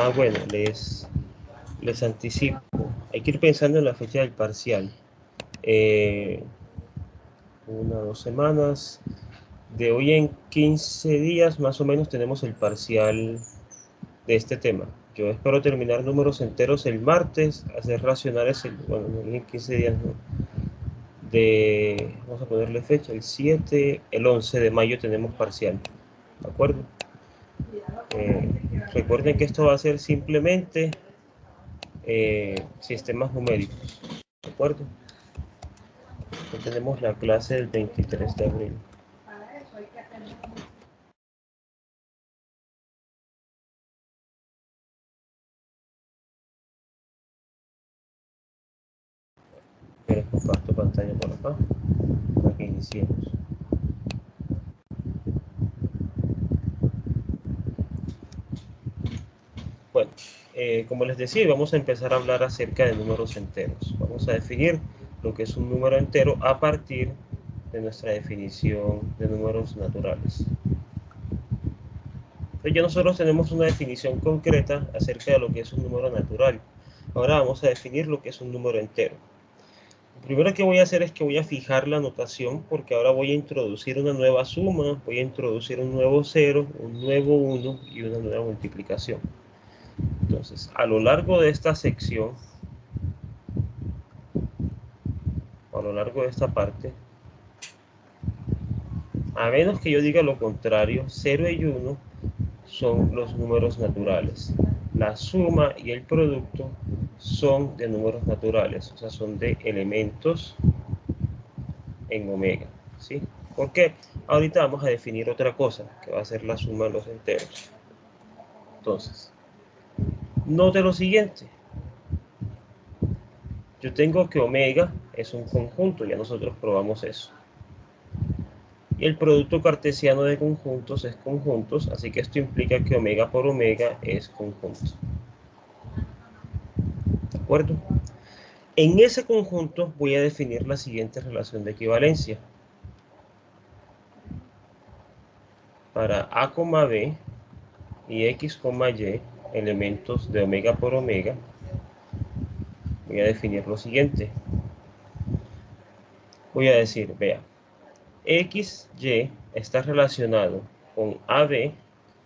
Bueno, les anticipo. Hay que ir pensando en la fecha del parcial. 1 o 2 semanas. De hoy en 15 días más o menos tenemos el parcial de este tema. Yo espero terminar números enteros el martes, hacer racionales bueno, en 15 días, ¿no? Vamos a ponerle fecha, el 7, el 11 de mayo tenemos parcial, ¿de acuerdo? Recuerden que esto va a ser simplemente sistemas numéricos, ¿de acuerdo? Aquí tenemos la clase del 23 de abril. Les comparto pantalla por acá para que iniciemos. Bueno, como les decía, vamos a empezar a hablar acerca de números enteros. Vamos a definir lo que es un número entero a partir de nuestra definición de números naturales. Entonces ya nosotros tenemos una definición concreta acerca de lo que es un número natural. Ahora vamos a definir lo que es un número entero. Lo primero que voy a hacer es que voy a fijar la notación, porque ahora voy a introducir una nueva suma, voy a introducir un nuevo 0, un nuevo 1 y una nueva multiplicación. Entonces, a lo largo de esta sección, a lo largo de esta parte, a menos que yo diga lo contrario, 0 y 1 son los números naturales. La suma y el producto son de números naturales, o sea, son de elementos en omega, ¿sí? Porque ahorita vamos a definir otra cosa, que va a ser la suma de los enteros. Entonces, note lo siguiente. Yo tengo que omega es un conjunto, ya nosotros probamos eso. Y el producto cartesiano de conjuntos es conjuntos, así que esto implica que omega por omega es conjunto. ¿De acuerdo? En ese conjunto voy a definir la siguiente relación de equivalencia. Para A, B y X, Y, elementos de omega por omega, voy a definir lo siguiente. Voy a decir, vea, XY está relacionado con AB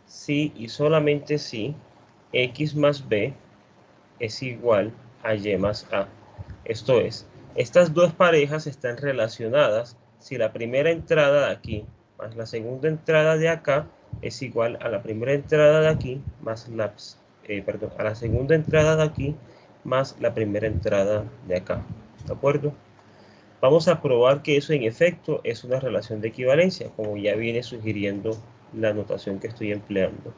si y solamente si X más B es igual a Y más A. Esto es, estas dos parejas están relacionadas si la primera entrada de aquí más la segunda entrada de acá es igual a la primera entrada de aquí más a la segunda entrada de aquí más la primera entrada de acá. ¿De acuerdo? Vamos a probar que eso en efecto es una relación de equivalencia, como ya viene sugiriendo la notación que estoy empleando.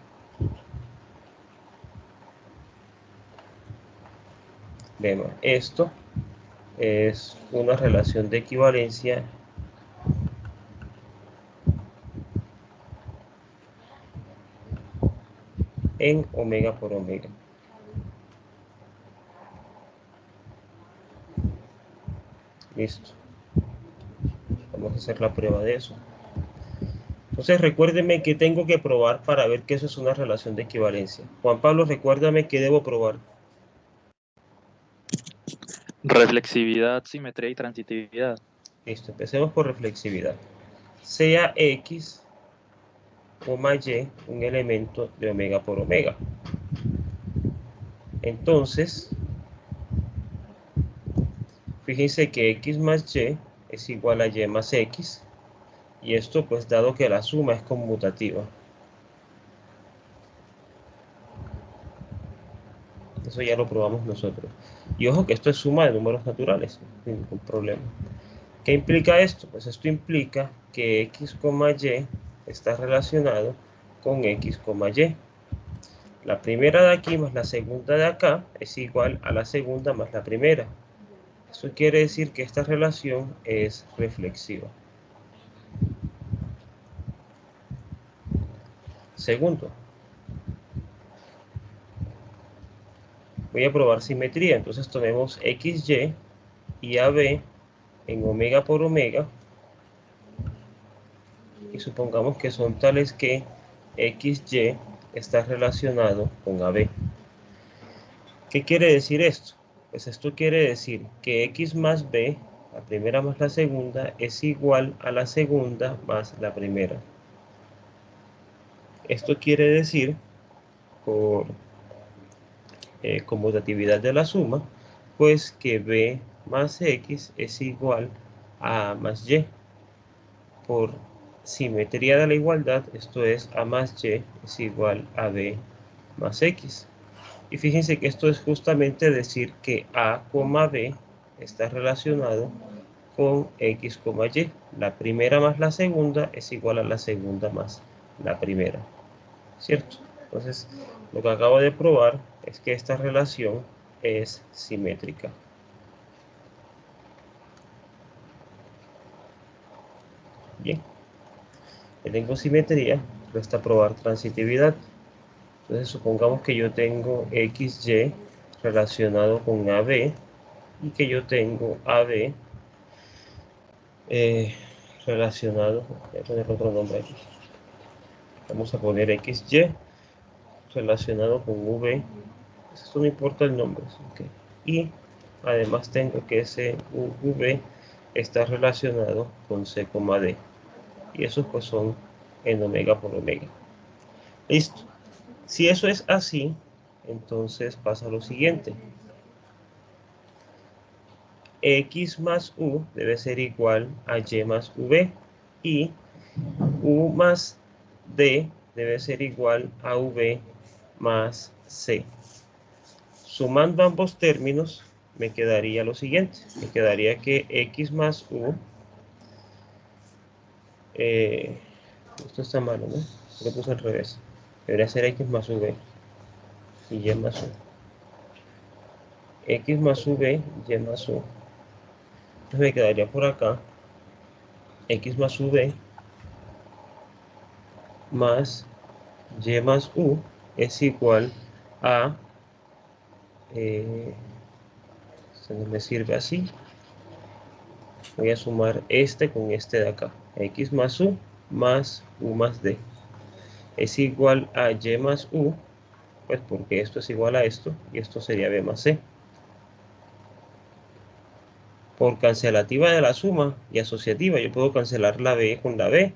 Vemos, esto es una relación de equivalencia en omega por omega. Listo. Vamos a hacer la prueba de eso. Entonces recuérdeme que tengo que probar para ver que eso es una relación de equivalencia. Juan Pablo, recuérdame que debo probar. Reflexividad, simetría y transitividad. Listo, empecemos por reflexividad. Sea X, Y un elemento de omega por omega. Entonces, fíjense que X más Y es igual a Y más X. Y esto pues dado que la suma es conmutativa. Eso ya lo probamos nosotros. Y ojo que esto es suma de números naturales, sin ningún problema. ¿Qué implica esto? Pues esto implica que X, Y está relacionado con X, Y. La primera de aquí más la segunda de acá es igual a la segunda más la primera. Eso quiere decir que esta relación es reflexiva. Segundo, voy a probar simetría. Entonces tomemos XY y AB en omega por omega. Y supongamos que son tales que XY está relacionado con AB. ¿Qué quiere decir esto? Pues esto quiere decir que x más b, la primera más la segunda, es igual a la segunda más la primera. Esto quiere decir, por conmutatividad de la suma, pues que b más x es igual a a más y. Por simetría de la igualdad, esto es a más y es igual a b más x. Y fíjense que esto es justamente decir que a, b está relacionado con x, y. La primera más la segunda es igual a la segunda más la primera, ¿cierto? Entonces, lo que acabo de probar es que esta relación es simétrica. Bien, ya tengo simetría, resta probar transitividad. Entonces, supongamos que yo tengo XY relacionado con AB y que yo tengo AB relacionado, voy a poner otro nombre aquí. Vamos a poner XY relacionado con V. Esto no importa el nombre. Okay. Y además tengo que ese V está relacionado con C, D. Y esos pues son en omega por omega. Listo. Si eso es así, entonces pasa lo siguiente. X más U debe ser igual a Y más V. Y U más D debe ser igual a V más C. Sumando ambos términos, me quedaría lo siguiente. Me quedaría que X más U, esto está malo, ¿no? Lo puse al revés. Debería ser X más V y Y más U. X más V, Y más U. Entonces me quedaría por acá X más V más Y más U es igual a, esto no me sirve así, voy a sumar este con este de acá, X más U más U más D es igual a Y más U, pues porque esto es igual a esto y esto sería B más C. Por cancelativa de la suma y asociativa, yo puedo cancelar la B con la B,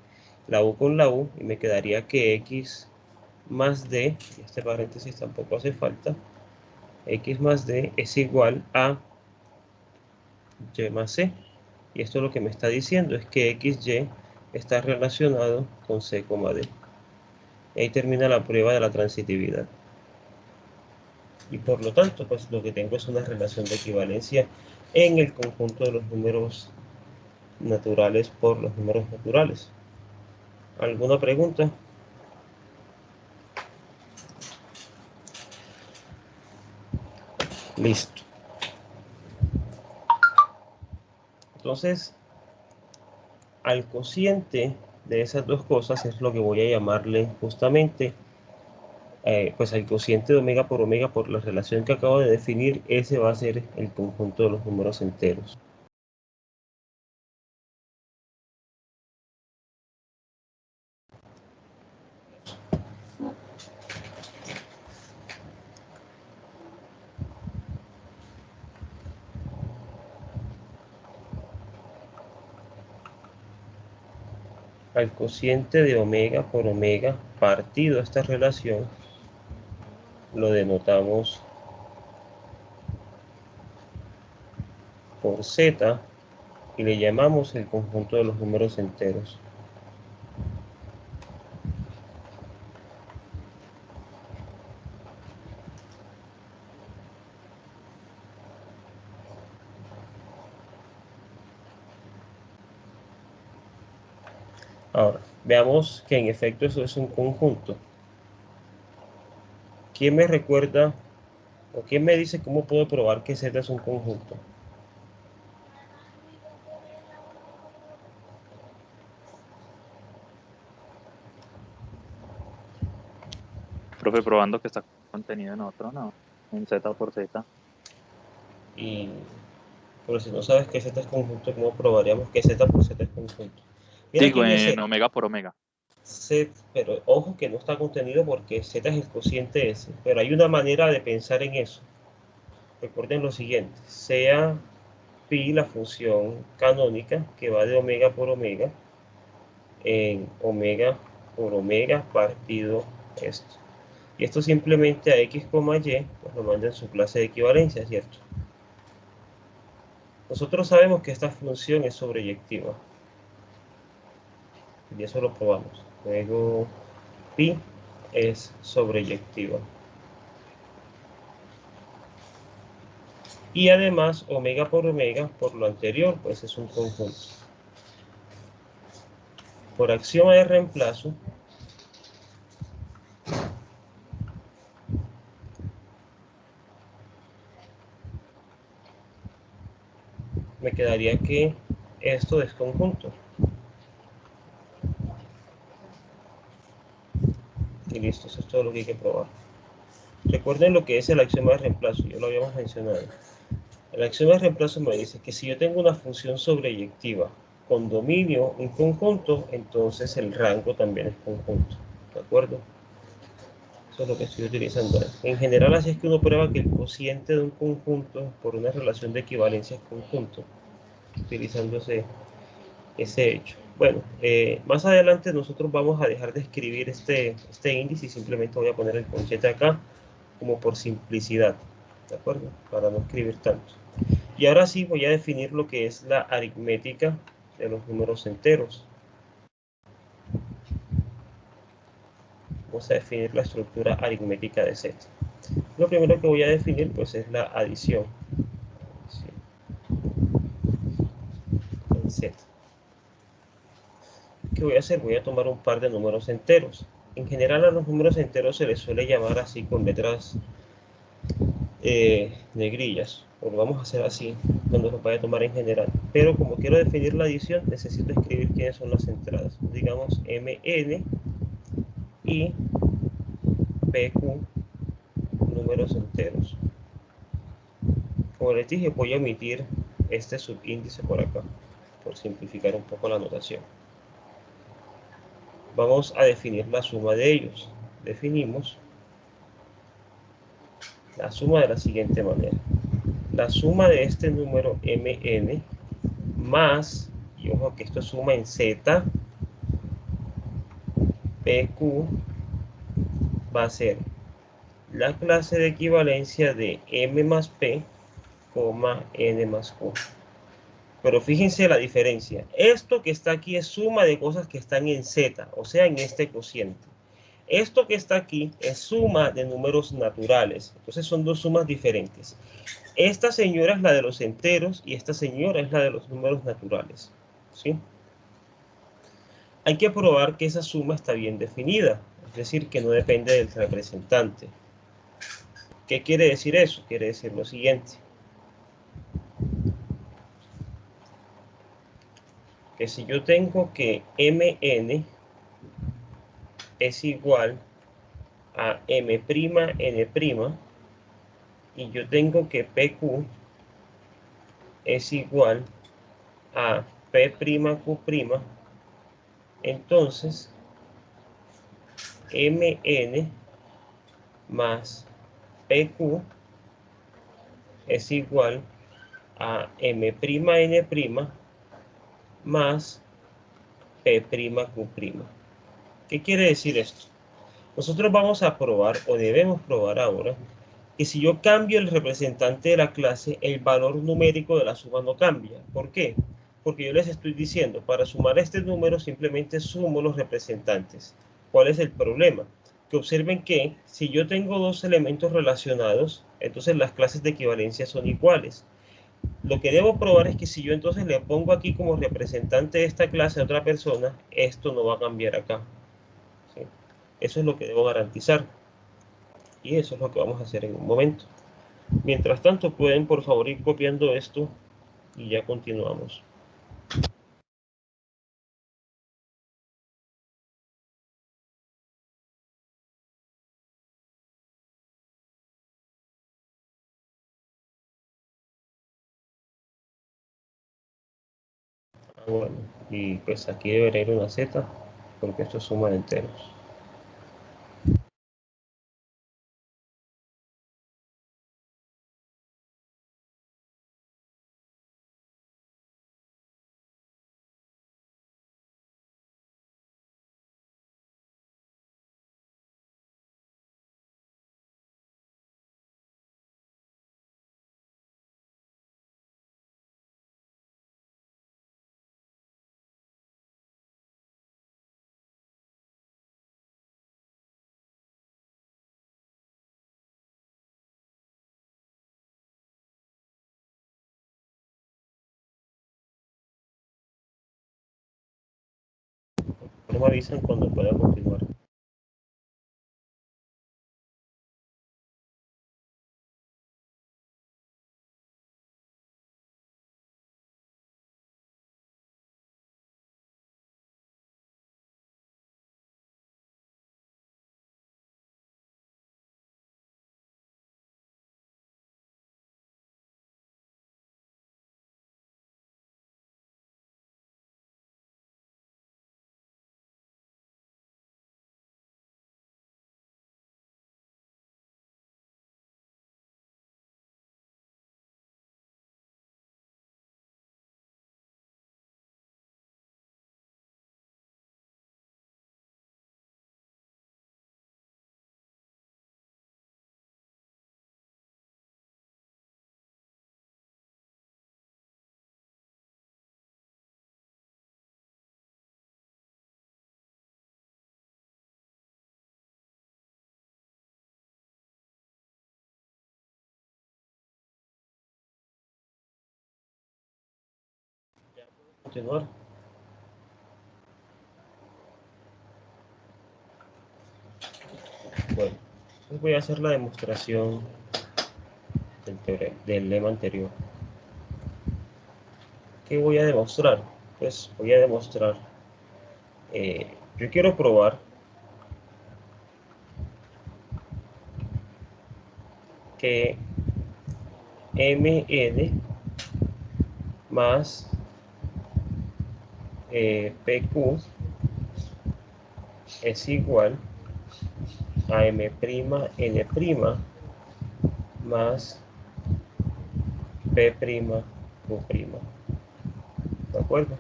la U con la U, y me quedaría que X más D, y este paréntesis tampoco hace falta, X más D es igual a Y más C. Y esto lo que me está diciendo es que XY está relacionado con C, D. Y ahí termina la prueba de la transitividad. Y por lo tanto, pues lo que tengo es una relación de equivalencia en el conjunto de los números naturales por los números naturales. ¿Alguna pregunta? Listo. Entonces, al cociente de esas dos cosas es lo que voy a llamarle justamente, pues al cociente de omega por la relación que acabo de definir, ese va a ser el conjunto de los números enteros. Al cociente de omega por omega partido esta relación lo denotamos por z y le llamamos el conjunto de los números enteros. Ahora, veamos que en efecto eso es un conjunto. ¿Quién me recuerda o quién me dice cómo puedo probar que Z es un conjunto? Profe, probando que está contenido en otro, no, en Z por Z. Y pero si no sabes que Z es conjunto, ¿cómo probaríamos que Z por Z es conjunto? Mira Digo, quién es en omega por omega. Z, pero ojo que no está contenido porque Z es el cociente S. Pero hay una manera de pensar en eso. recuerden lo siguiente, sea pi la función canónica que va de omega por omega en omega por omega partido esto. Y esto simplemente a x, y, pues lo manda en su clase de equivalencia, ¿cierto? Nosotros sabemos que esta función es sobreyectiva. Y eso lo probamos. Luego, pi es sobreyectiva. Y además, omega por omega, por lo anterior, pues es un conjunto. Por axioma de reemplazo, me quedaría que esto es conjunto. Y listo, eso es todo lo que hay que probar. Recuerden lo que es el axioma de reemplazo, ya lo habíamos mencionado. El axioma de reemplazo me dice que si yo tengo una función sobreyectiva con dominio un conjunto, entonces el rango también es conjunto. ¿De acuerdo? Eso es lo que estoy utilizando. En general, así es que uno prueba que el cociente de un conjunto por una relación de equivalencia es conjunto, utilizando ese hecho. Bueno, más adelante nosotros vamos a dejar de escribir este índice y simplemente voy a poner el conchete acá como por simplicidad, ¿de acuerdo? Para no escribir tanto. Y ahora sí voy a definir lo que es la aritmética de los números enteros. Vamos a definir la estructura aritmética de Z. Lo primero que voy a definir pues es la adición en Z. ¿Qué voy a hacer? Voy a tomar un par de números enteros. En general a los números enteros se les suele llamar así con letras negrillas, o lo vamos a hacer así cuando los vaya a tomar en general. Pero como quiero definir la adición, necesito escribir quiénes son las entradas. Digamos MN y PQ, números enteros. Como les dije, voy a omitir este subíndice por acá, por simplificar un poco la notación. Vamos a definir la suma de ellos. Definimos la suma de la siguiente manera. La suma de este número mn más, y ojo que esto es suma en z, pq va a ser la clase de equivalencia de m más p, n más q. Pero fíjense la diferencia. Esto que está aquí es suma de cosas que están en z, o sea, en este cociente. Esto que está aquí es suma de números naturales. Entonces son dos sumas diferentes. Esta señora es la de los enteros y esta señora es la de los números naturales. ¿Sí? Hay que probar que esa suma está bien definida, es decir, que no depende del representante. ¿Qué quiere decir eso? Quiere decir lo siguiente. Que si yo tengo que mn es igual a m'n' y yo tengo que pq es igual a p'q', entonces mn más pq es igual a m'n' más p'q'. ¿Qué quiere decir esto? Nosotros vamos a probar, o debemos probar ahora, que si yo cambio el representante de la clase, el valor numérico de la suma no cambia. ¿Por qué? Porque yo les estoy diciendo, para sumar este número simplemente sumo los representantes. ¿Cuál es el problema? Que observen que si yo tengo dos elementos relacionados, entonces las clases de equivalencia son iguales. Lo que debo probar es que si yo entonces le pongo aquí como representante de esta clase a otra persona, esto no va a cambiar acá. ¿Sí? Eso es lo que debo garantizar. Y eso es lo que vamos a hacer en un momento. Mientras tanto, pueden por favor ir copiando esto y ya continuamos. Bueno, y pues aquí debería ir una z, porque esto es suma de enteros. me avisan cuando pueda continuar. Continuar. Bueno, entonces voy a hacer la demostración del lema anterior. ¿Qué voy a demostrar? Pues voy a demostrar, yo quiero probar que MN más PQ es igual a M'N' más P'Q'. ¿De acuerdo?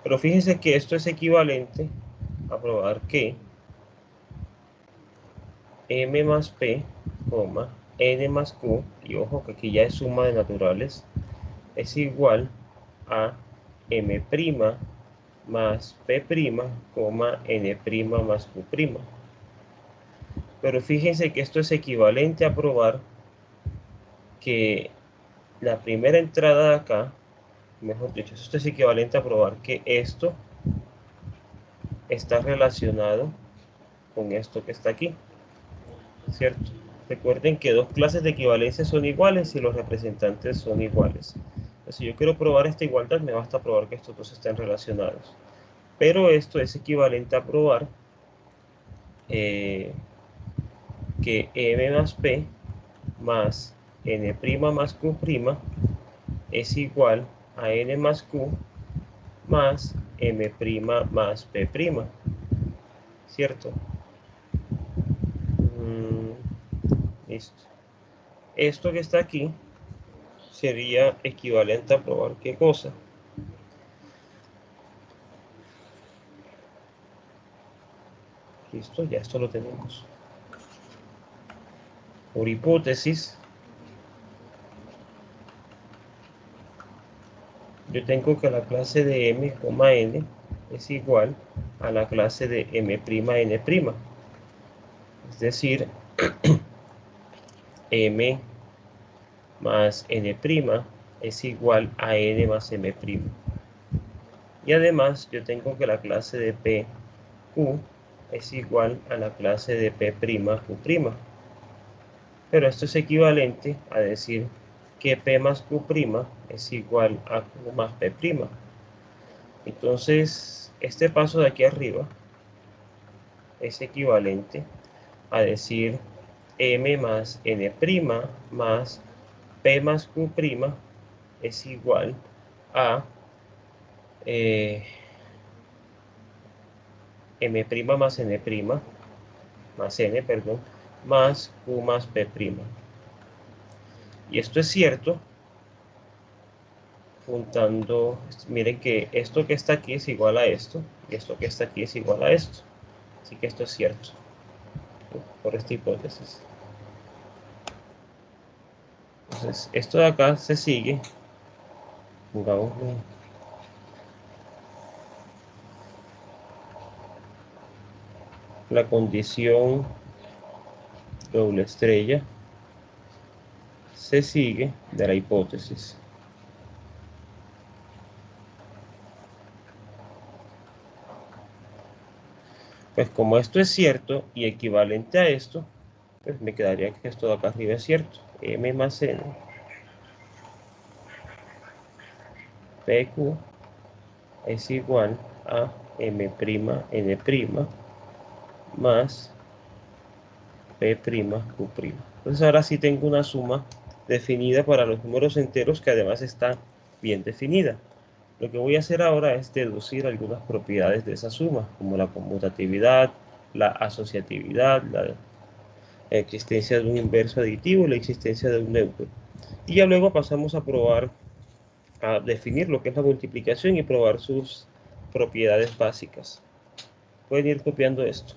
Pero fíjense que esto es equivalente a probar que M más P, N más Q, y ojo que aquí ya es suma de naturales, es igual a M' más P', N' más Q'. Pero fíjense que esto es equivalente a probar que la primera entrada de acá, mejor dicho, esto es equivalente a probar que esto está relacionado con esto que está aquí, ¿cierto? Recuerden que dos clases de equivalencia son iguales y los representantes son iguales. Si yo quiero probar esta igualdad, me basta probar que estos dos estén relacionados. Pero esto es equivalente a probar que M más P más N' más Q' es igual a N más Q más M' más P'. ¿Cierto? Listo. Esto que está aquí sería equivalente a probar ¿qué cosa? Listo, ya esto lo tenemos. Por hipótesis, yo tengo que la clase de M, N es igual a la clase de M'N'. Es decir, M más N' es igual a N más M'. Y además yo tengo que la clase de PQ es igual a la clase de P'Q'. Pero esto es equivalente a decir que P más Q' es igual a Q más P'. Entonces, este paso de aquí arriba es equivalente a decir M más N' más P más Q' es igual a M' más N' más N, perdón, más Q más P'. Y esto es cierto juntando, miren que esto que está aquí es igual a esto, y esto que está aquí es igual a esto. Así que esto es cierto, por esta hipótesis. Entonces, esto de acá se sigue. Pongámosle la condición doble estrella, se sigue de la hipótesis. Pues como esto es cierto y equivalente a esto, pues me quedaría que esto de acá arriba es cierto. M más N PQ es igual a M'N' más P'Q'. Entonces ahora sí tengo una suma definida para los números enteros que además está bien definida. Lo que voy a hacer ahora es deducir algunas propiedades de esa suma, como la conmutatividad, la asociatividad, la existencia de un inverso aditivo y la existencia de un neutro. Y ya luego pasamos a probar, a definir lo que es la multiplicación y probar sus propiedades básicas. Pueden ir copiando esto.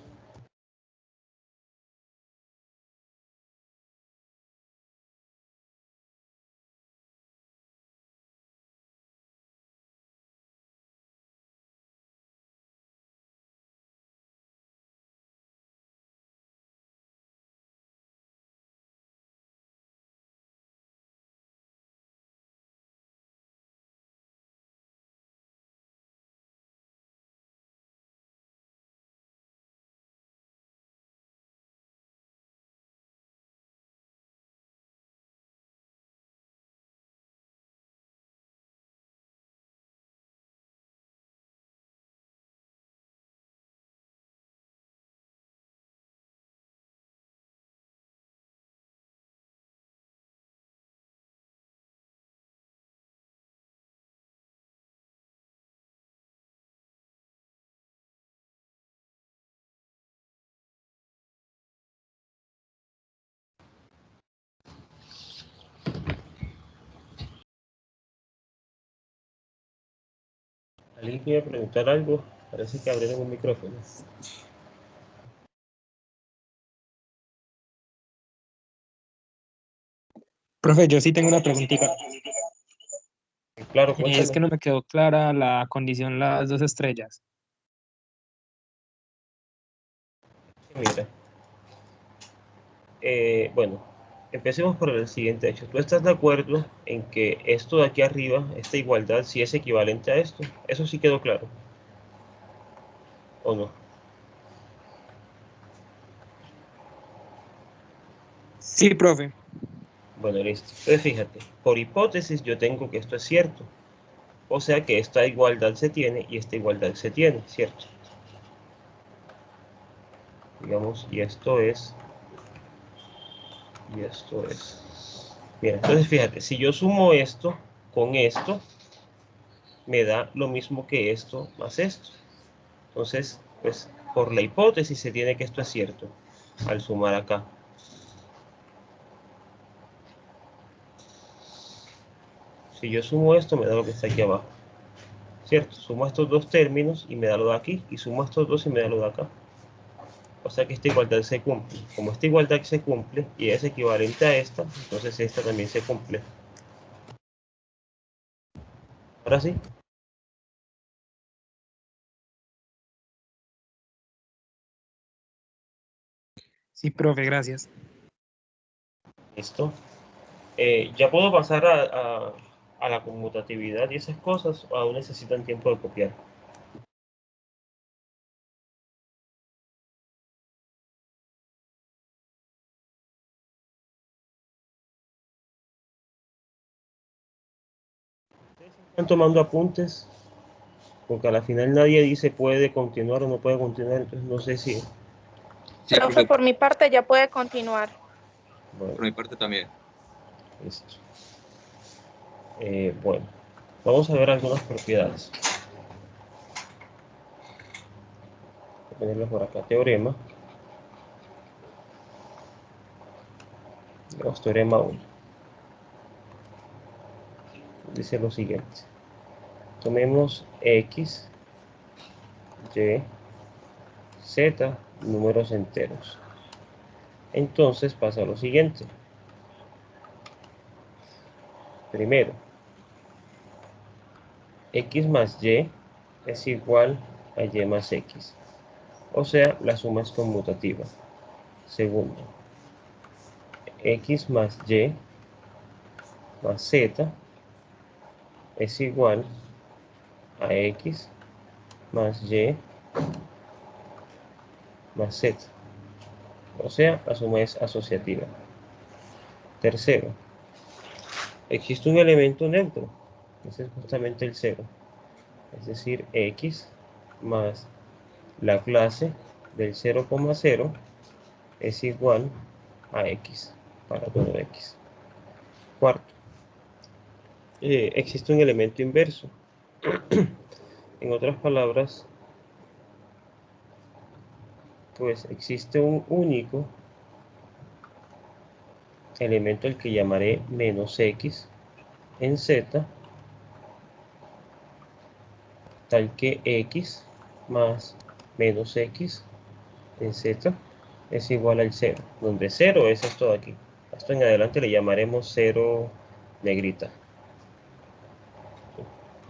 ¿Alguien quiere preguntar algo? Parece que abrieron un micrófono. Profe, yo sí tengo una preguntita. Claro, Y es cuéntame. que no me quedó clara la condición las 2 estrellas. Mira, bueno, empecemos por el siguiente hecho. ¿Tú estás de acuerdo en que esto de aquí arriba, esta igualdad, sí es equivalente a esto? Eso sí quedó claro. ¿O no? Sí, profe. Bueno, listo. Entonces fíjate, por hipótesis yo tengo que esto es cierto. O sea que esta igualdad se tiene y esta igualdad se tiene, ¿cierto? Digamos, y esto es. Mira, entonces fíjate, si yo sumo esto con esto, me da lo mismo que esto más esto. Entonces, pues, por la hipótesis se tiene que esto es cierto, al sumar acá. Si yo sumo esto, me da lo que está aquí abajo. ¿Cierto? Sumo estos dos términos y me da lo de aquí, y sumo estos dos y me da lo de acá. O sea que esta igualdad se cumple. Como esta igualdad se cumple y es equivalente a esta, entonces esta también se cumple. Ahora sí. Sí, profe, gracias. Listo. Ya puedo pasar a la conmutatividad y esas cosas, o aún necesitan tiempo de copiar. Están tomando apuntes, porque a la final nadie dice puede continuar o no puede continuar, entonces no sé si. Sí, profe, por mi parte ya puede continuar. Bueno, por mi parte también. listo. Bueno, vamos a ver algunas propiedades. Voy a ponerlo por acá, teorema. Digamos, teorema 1. Dice lo siguiente. Tomemos X, Y, Z, números enteros. Entonces pasa lo siguiente. Primero, X más Y es igual a Y más X. O sea, la suma es conmutativa. Segundo, X más Y más Z es igual a X más Y más z. O sea, la suma es asociativa. Tercero, existe un elemento neutro. Ese es justamente el 0. Es decir, x más la clase del 0,0 es igual a x para todo x. Cuarto, existe un elemento inverso. En otras palabras, pues existe un único elemento al que llamaré menos x en z, tal que x más menos x en z es igual al 0, donde 0 es esto de aquí. Esto en adelante le llamaremos 0 negrita.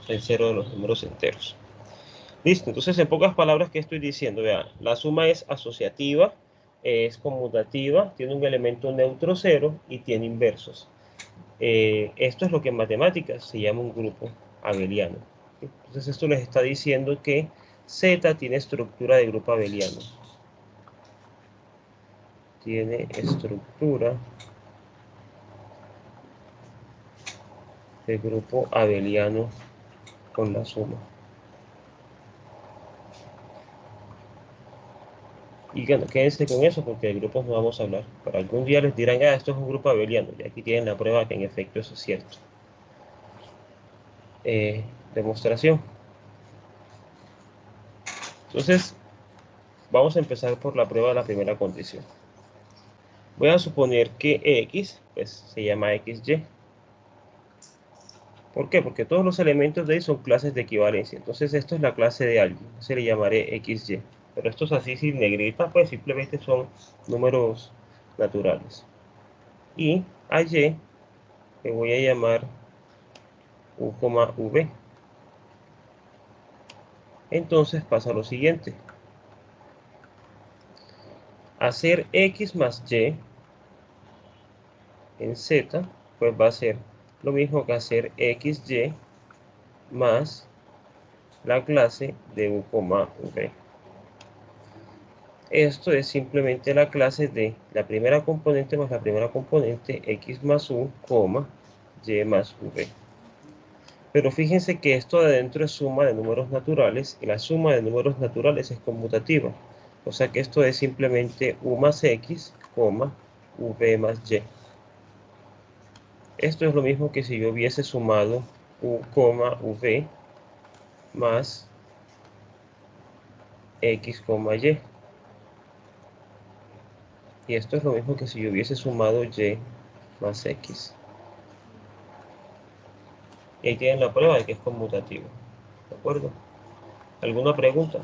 El 0 de los números enteros. Listo, entonces en pocas palabras, ¿qué estoy diciendo? Vean, la suma es asociativa, es conmutativa, tiene un elemento neutro 0 y tiene inversos. Esto es lo que en matemáticas se llama un grupo abeliano. Entonces esto les está diciendo que Z tiene estructura de grupo abeliano. Tiene estructura de grupo abeliano con la suma. Y bueno, quédense con eso porque de grupos no vamos a hablar. Pero algún día les dirán, esto es un grupo abeliano. Y aquí tienen la prueba que en efecto eso es cierto. Demostración. Entonces, vamos a empezar por la prueba de la primera condición. Voy a suponer que x pues, se llama xy. ¿Por qué? Porque todos los elementos de ahí son clases de equivalencia. Entonces esto es la clase de alguien. Se le llamaré xy. Pero estos así sin negrita, pues simplemente son números naturales. Y a y le voy a llamar u, v. Entonces pasa lo siguiente. Hacer x más y en z, pues va a ser lo mismo que hacer xy más la clase de u, v. Esto es simplemente la clase de la primera componente más la primera componente, x más u, y más v. Pero fíjense que esto de adentro es suma de números naturales y la suma de números naturales es conmutativa. O sea que esto es simplemente u más x, v más y. Esto es lo mismo que si yo hubiese sumado u, v más x, y. Y esto es lo mismo que si yo hubiese sumado y más x. Y ahí tienen la prueba de que es conmutativo. ¿De acuerdo? ¿Alguna pregunta?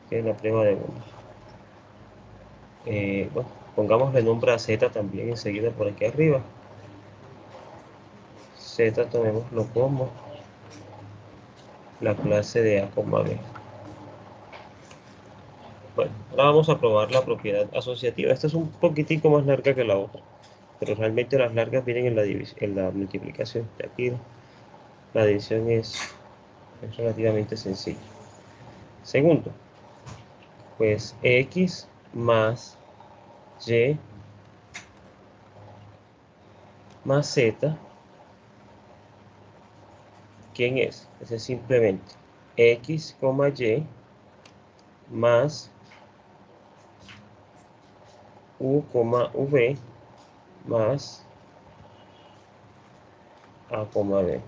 Tienen la prueba de 1. Bueno, pongámosle nombre a z también enseguida por aquí arriba. Z tomémoslo como la clase de a, b. Bueno, ahora vamos a probar la propiedad asociativa. Esta es un poquitico más larga que la otra, pero realmente las largas vienen en la multiplicación. De aquí la división es relativamente sencilla. Segundo, pues x más y más z, ¿quién es? Ese es simplemente x, y más u, v más a, b.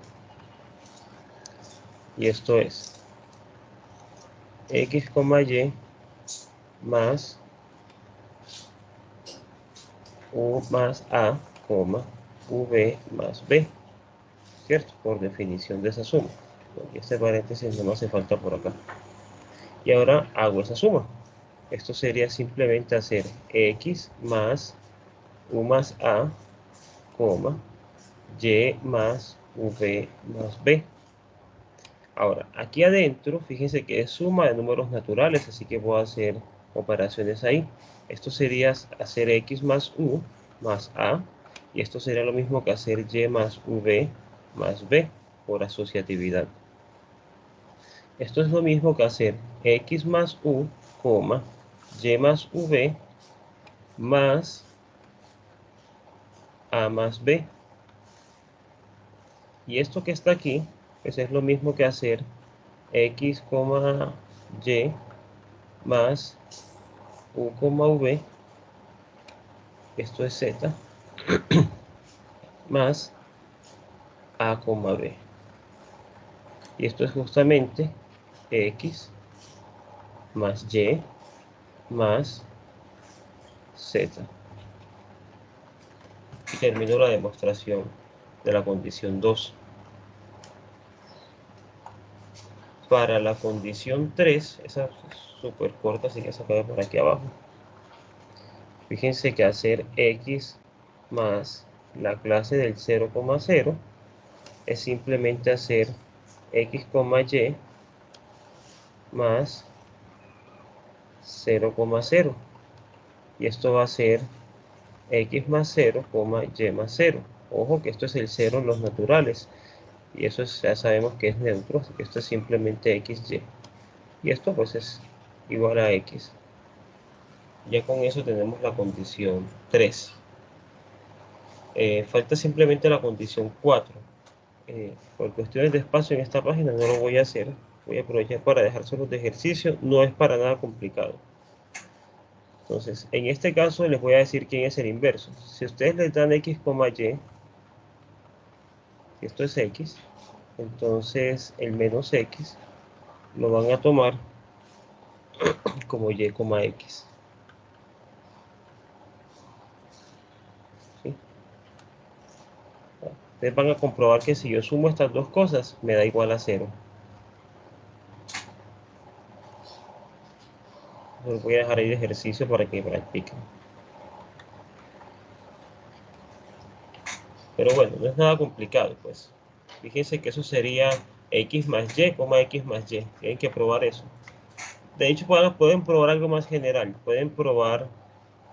Y esto es x, y más u más a, v más b, ¿cierto? Por definición de esa suma. Y este paréntesis no me hace falta por acá. Y ahora hago esa suma. Esto sería simplemente hacer x más u más a, y más v más b. Ahora, aquí adentro, fíjense que es suma de números naturales, así que voy a hacer operaciones ahí. Esto sería hacer x más u más a, y esto sería lo mismo que hacer y más v más b, por asociatividad. Esto es lo mismo que hacer x más u, y más v más a más b. Y esto que está aquí, pues es lo mismo que hacer x, y más u, v, esto es z, más a, b. Y esto es justamente x más y más z. Y termino la demostración de la condición 2. Para la condición 3, esa es súper corta, así que se acaba por aquí abajo. Fíjense que hacer x más la clase del 0,0 es simplemente hacer x, y más 0,0. Y esto va a ser x más 0, y más 0. Ojo que esto es el 0 en los naturales. Y eso ya sabemos que es neutro, así que esto es simplemente xy. Y esto pues es igual a x. Ya con eso tenemos la condición 3. Falta simplemente la condición 4. Por cuestiones de espacio en esta página no lo voy a hacer. Voy a aprovechar para dejárselos de ejercicio. No es para nada complicado. Entonces, en este caso les voy a decir quién es el inverso. Si ustedes les dan x, y, si esto es x, entonces el menos x lo van a tomar como y, x. ¿Sí? Ustedes van a comprobar que si yo sumo estas dos cosas, me da igual a 0. Los voy a dejar ahí de ejercicio para que practiquen. Pero bueno, no es nada complicado, pues. Fíjense que eso sería x más y, x más y. Tienen que probar eso. De hecho, pueden probar algo más general. Pueden probar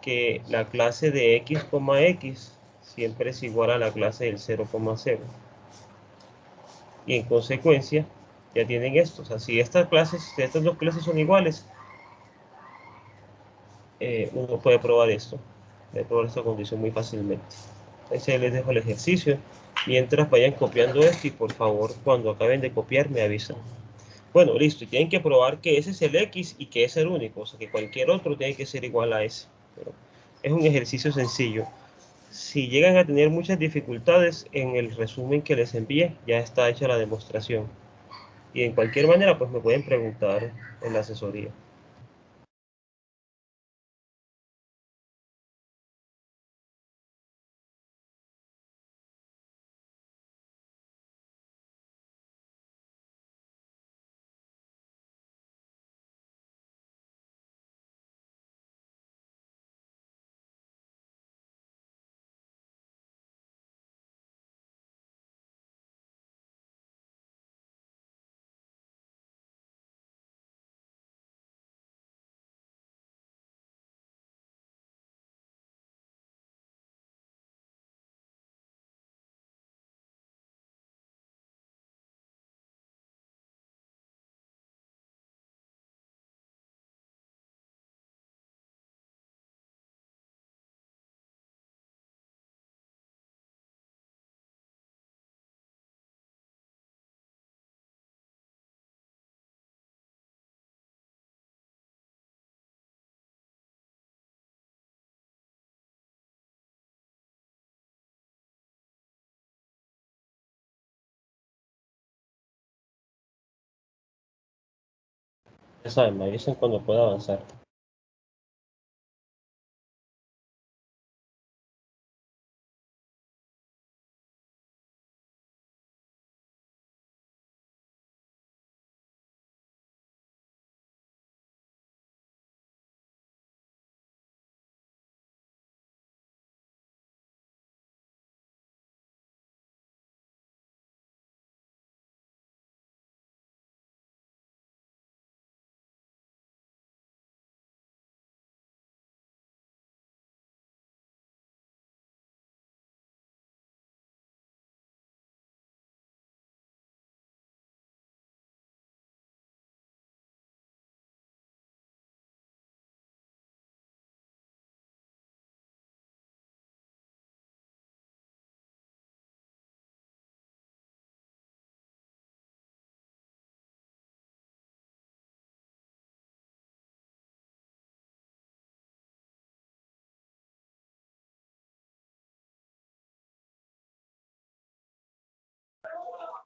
que la clase de x, x siempre es igual a la clase del 0,0. Y en consecuencia, ya tienen esto. O sea, si estas dos clases son iguales, uno puede probar esto. Puede probar esta condición muy fácilmente. Entonces les dejo el ejercicio. Mientras vayan copiando esto y por favor, cuando acaben de copiar, me avisan. Bueno, listo. Y tienen que probar que ese es el x y que es el único. O sea, que cualquier otro tiene que ser igual a ese. Pero es un ejercicio sencillo. Si llegan a tener muchas dificultades, en el resumen que les envié ya está hecha la demostración. Y en cualquier manera, pues me pueden preguntar en la asesoría. Ya saben, me avisan cuando pueda avanzar.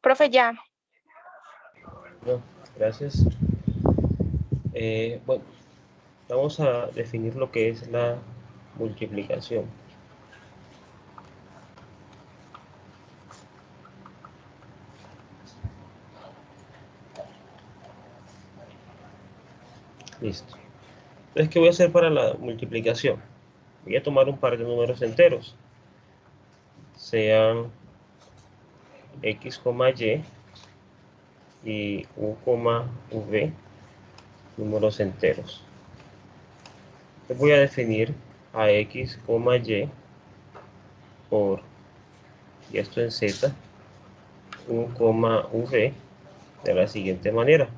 Profe, ya. No, gracias. Bueno, vamos a definir lo que es la multiplicación. Listo. Entonces, ¿qué voy a hacer para la multiplicación? Voy a tomar un par de números enteros, sean x, y u, v, números enteros. Entonces voy a definir a x, y por, y esto en z, u, v, de la siguiente manera.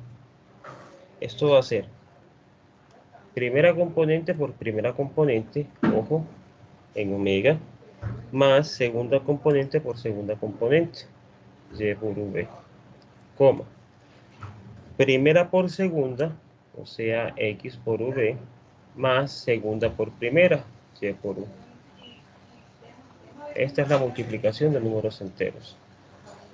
Esto va a ser primera componente por primera componente, ojo, en omega, más segunda componente por segunda componente, y por v, coma. Primera por segunda, o sea, x por v, más segunda por primera, y por u. Esta es la multiplicación de números enteros.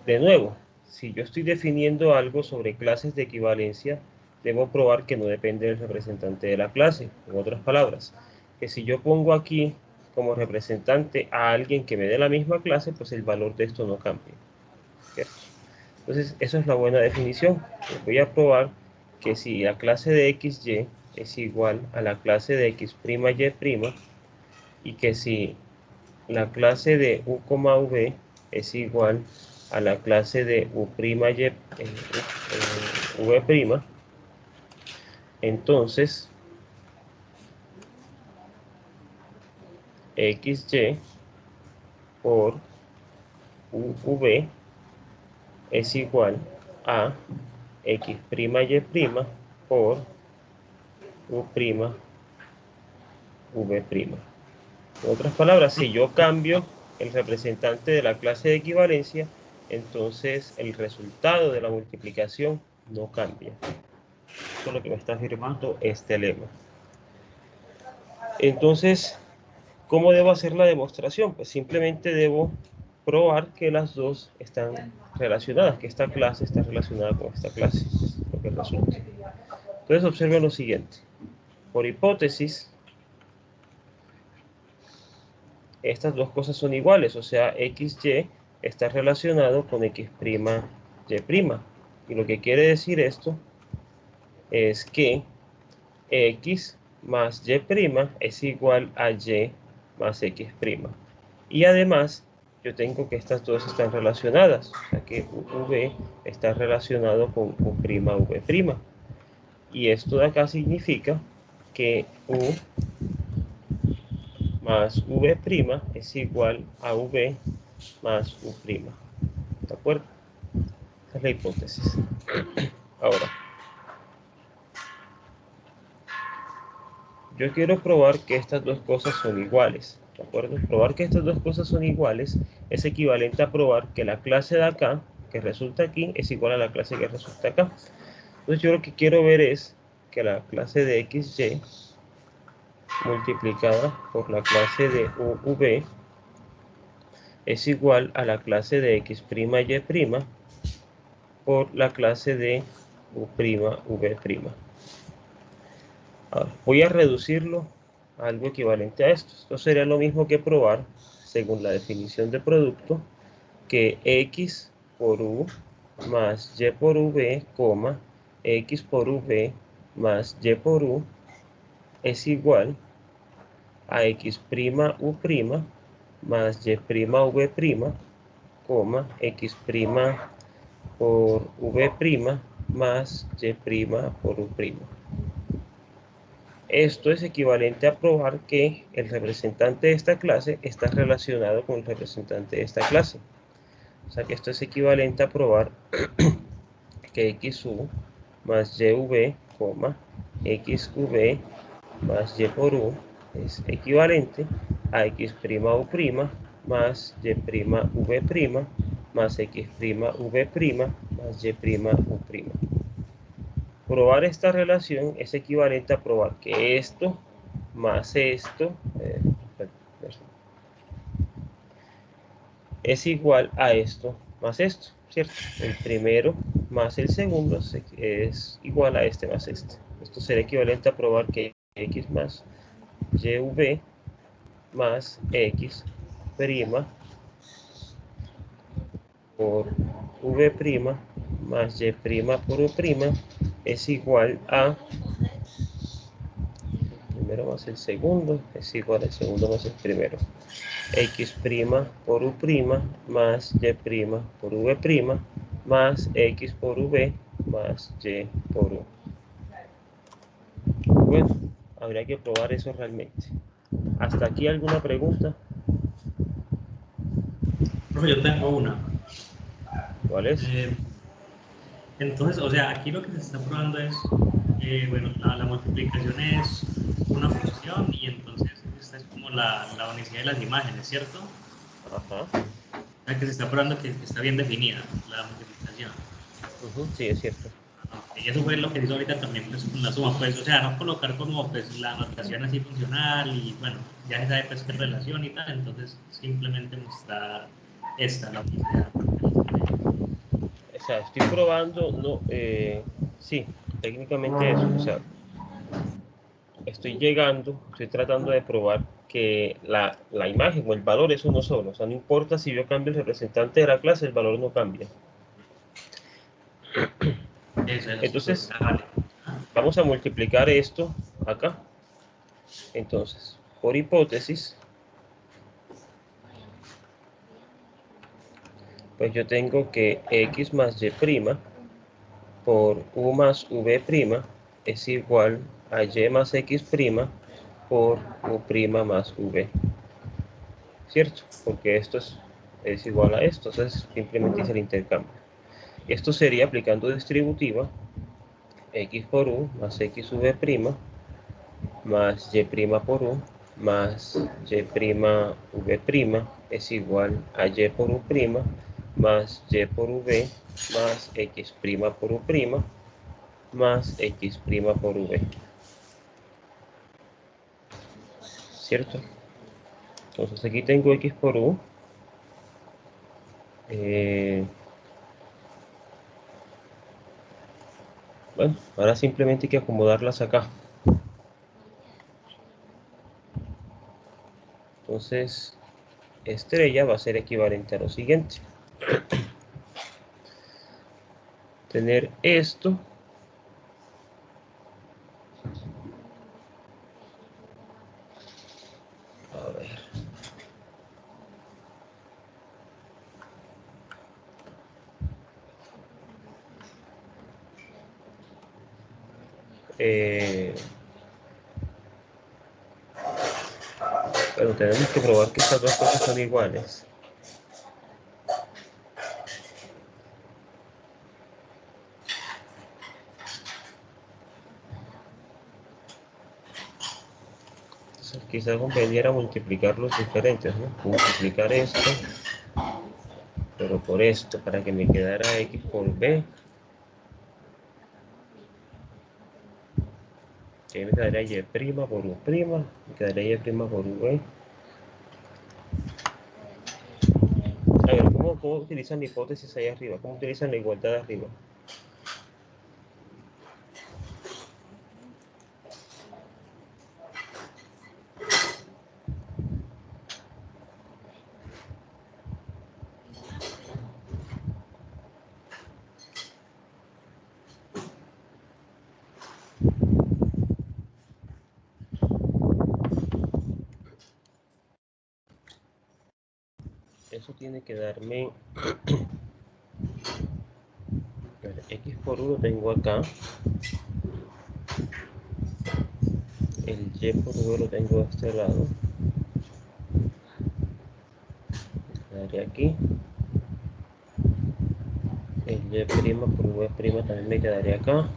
De nuevo, si yo estoy definiendo algo sobre clases de equivalencia, debo probar que no depende del representante de la clase. En otras palabras, que si yo pongo aquí como representante a alguien que me dé la misma clase, pues el valor de esto no cambia, ¿cierto? Entonces, eso es la buena definición. Voy a probar que si la clase de xy es igual a la clase de x', y', y que si la clase de u, v es igual a la clase de u', v', entonces xy por v es igual a x', y' por u', v'. En otras palabras, si yo cambio el representante de la clase de equivalencia, entonces el resultado de la multiplicación no cambia. Eso es lo que me está afirmando este lema. Entonces, ¿cómo debo hacer la demostración? Pues simplemente debo probar que las dos están relacionadas, que esta clase está relacionada con esta clase, lo que resulta. Entonces, observen lo siguiente. Por hipótesis, estas dos cosas son iguales, o sea, xy está relacionado con x', y'. Y lo que quiere decir esto es que x más y' es igual a y más x'. Y además, yo tengo que estas dos están relacionadas, o sea que v está relacionado con u', v'. Y esto de acá significa que u más v' es igual a v más u'. ¿De acuerdo? Esta es la hipótesis. Ahora, yo quiero probar que estas dos cosas son iguales. ¿De acuerdo? Probar que estas dos cosas son iguales es equivalente a probar que la clase de acá, que resulta aquí, es igual a la clase que resulta acá. Entonces yo lo que quiero ver es que la clase de xy multiplicada por la clase de uv es igual a la clase de x', y' por la clase de u', v'. Ahora, voy a reducirlo a algo equivalente a esto. Esto sería lo mismo que probar, según la definición de producto, que x por u más y por v, x por v más y por u es igual a x', u' más y', v', x' por v' más y' por u'. Esto es equivalente a probar que el representante de esta clase está relacionado con el representante de esta clase. O sea que esto es equivalente a probar que xu más yuv, xuv más y por u es equivalente a x' u' más y' v' más x' v' más y' u'. Probar esta relación es equivalente a probar que esto más esto es igual a esto más esto. ¿cierto? El primero más el segundo es igual a este más este. Esto será equivalente a probar que x más yv más x prima por v' más y' por u' es igual a el primero más el segundo es igual al segundo más el primero. X' por u' más y' por v' más x por v más y por u. Bueno, habría que probar eso realmente. ¿Hasta aquí alguna pregunta? Profe, yo tengo una. ¿Cuál es? Entonces, o sea, aquí lo que se está probando es, bueno, la multiplicación es una función y entonces esta es como la unicidad de las imágenes, ¿cierto? Ajá. O sea, que se está probando que está bien definida la multiplicación. Sí, es cierto. Y eso fue lo que hizo ahorita también pues, con la suma, pues, o sea, no colocar como pues la notación así funcional y bueno, ya se sabe pues qué relación y tal, entonces simplemente mostrar esta, la unicidad. O sea, estoy probando, no, sí, técnicamente eso, o sea, estoy tratando de probar que la imagen o el valor es uno solo, o sea, no importa si yo cambio el representante de la clase, el valor no cambia. Eso es, Entonces, pues, vale. vamos a multiplicar esto acá. Entonces, por hipótesis, pues yo tengo que x más y' por u más v' es igual a y más x' por u' más v. ¿Cierto? Porque esto es igual a esto, entonces simplemente hice el intercambio. Esto sería aplicando distributiva, x por u más xv' más y' por u más y'v' es igual a y por u' más y por v más x' por u' más x' por v. ¿Cierto? Entonces aquí tengo x por u. Bueno, ahora simplemente hay que acomodarlas acá. Entonces, estrella va a ser equivalente a lo siguiente. Tener esto a ver. Bueno, tenemos que probar que estas dos cosas son iguales. Entonces, quizás conveniera multiplicar los diferentes, ¿no? Multiplicar esto, pero por esto, para que me quedara x por b. Que me quedaría y' por u', me quedaría y' por v. A ver, ¿cómo utilizan la hipótesis ahí arriba? ¿Cómo utilizan la igualdad arriba? Eso tiene que darme x por 1 tengo acá, el y por v lo tengo de este lado, me quedaría aquí, el y' por v' también me quedaría acá,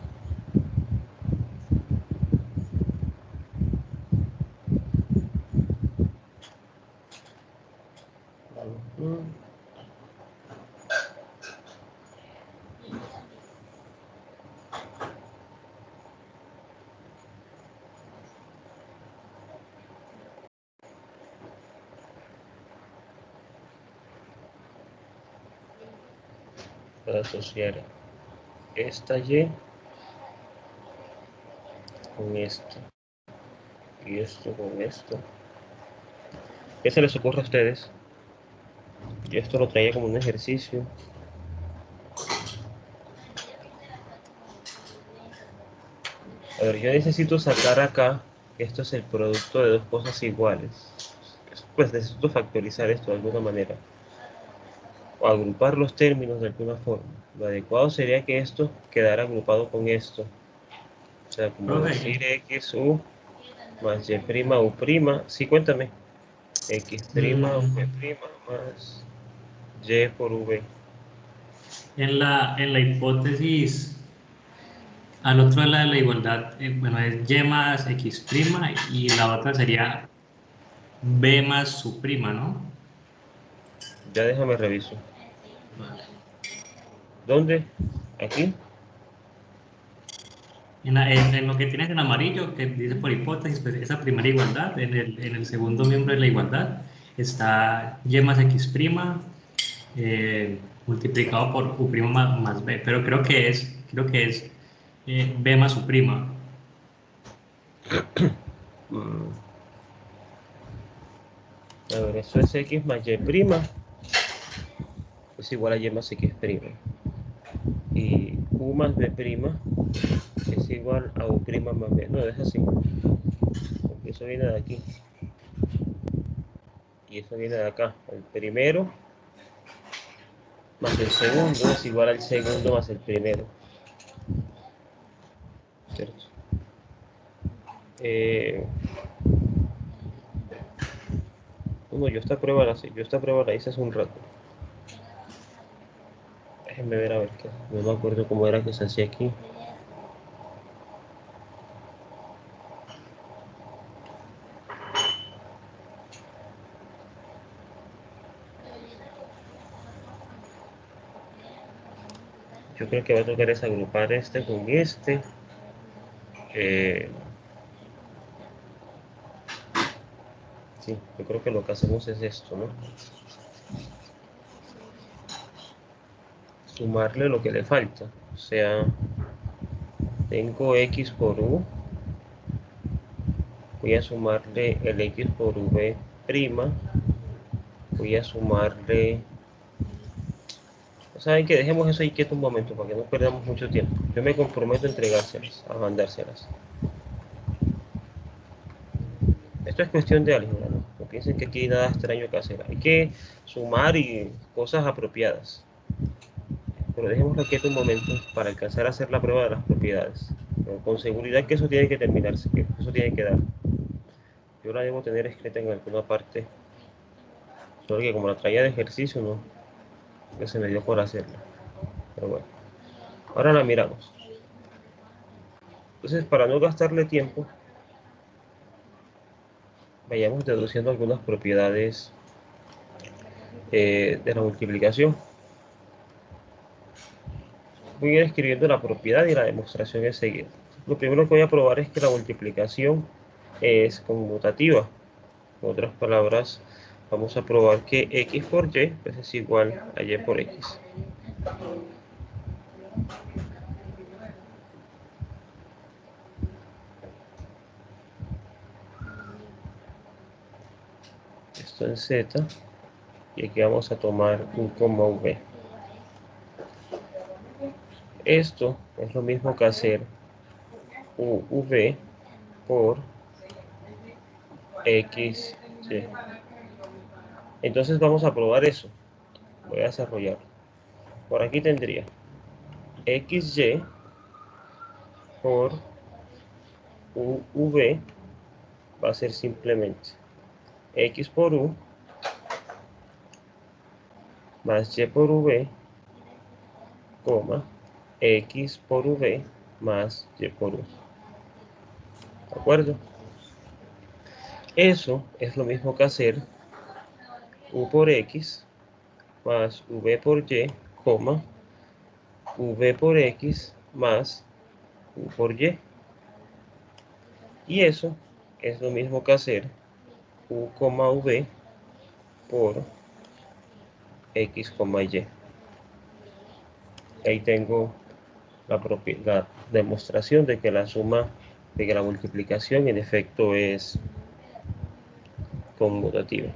para asociar esta Y con esto y esto con esto. ¿Qué se les ocurre a ustedes? Yo esto lo traía como un ejercicio. A ver, yo necesito sacar acá que esto es el producto de dos cosas iguales. Pues necesito factorizar esto de alguna manera, o agrupar los términos de alguna forma. Lo adecuado sería que esto quedara agrupado con esto. O sea, como Profe, decir XU más Y prima U prima. Sí, cuéntame. X prima V prima más Y por V. en la hipótesis, al otro lado de la igualdad, bueno, es y más x prima y la otra sería b más su prima, ¿no? Ya déjame reviso. Vale. ¿Dónde? Aquí. En lo que tienes en amarillo, que dice por hipótesis, pues esa primera igualdad, en el segundo miembro de la igualdad, está y más x prima multiplicado por u prima más b, pero creo que es b más u prima. A ver, eso es X más Y prima. Es igual a Y más X prima. Y U más B prima es igual a U prima más B. No, es así. Porque eso viene de aquí. Y eso viene de acá. El primero más el segundo es igual al segundo más el primero. ¿Cierto? No, yo esta prueba la hice hace un rato. Déjenme ver a ver qué. No me acuerdo cómo era que se hacía aquí. Yo creo que va a tocar es agrupar este con este. Sí, yo creo que lo que hacemos es esto, ¿no? Sumarle lo que le falta. O sea, tengo X por U. Voy a sumarle el X por V prima. Voy a sumarle... ¿Saben qué? Dejemos eso ahí quieto un momento para que no perdamos mucho tiempo. Yo me comprometo a entregárselas, a mandárselas. Esto es cuestión de álgebra, ¿no? No piensen que aquí hay nada extraño que hacer. Hay que sumar y cosas apropiadas. Pero dejémoslo quieto un momento para alcanzar a hacer la prueba de las propiedades. Pero con seguridad que eso tiene que terminarse, que eso tiene que dar. Yo la debo tener escrita en alguna parte. Solo que como la traía de ejercicio, no, que se me dio por hacerla. Pero bueno, ahora la miramos. Entonces, para no gastarle tiempo, vayamos deduciendo algunas propiedades de la multiplicación. Voy a ir escribiendo la propiedad y la demostración enseguida. Lo primero que voy a probar es que la multiplicación es conmutativa. En otras palabras, vamos a probar que X por Y pues es igual a Y por X. Esto en Z. Y aquí vamos a tomar un coma V. Esto es lo mismo que hacer UV por XY. Entonces vamos a probar eso. Voy a desarrollar. Por aquí tendría XY por UV va a ser simplemente X por U más Y por V, coma, X por V más Y por U. ¿De acuerdo? Eso es lo mismo que hacer U por X más V por Y, coma, V por X más U por Y. Y eso es lo mismo que hacer U, V por X, Y. Ahí tengo la demostración de que la suma, de que la multiplicación en efecto es conmutativa.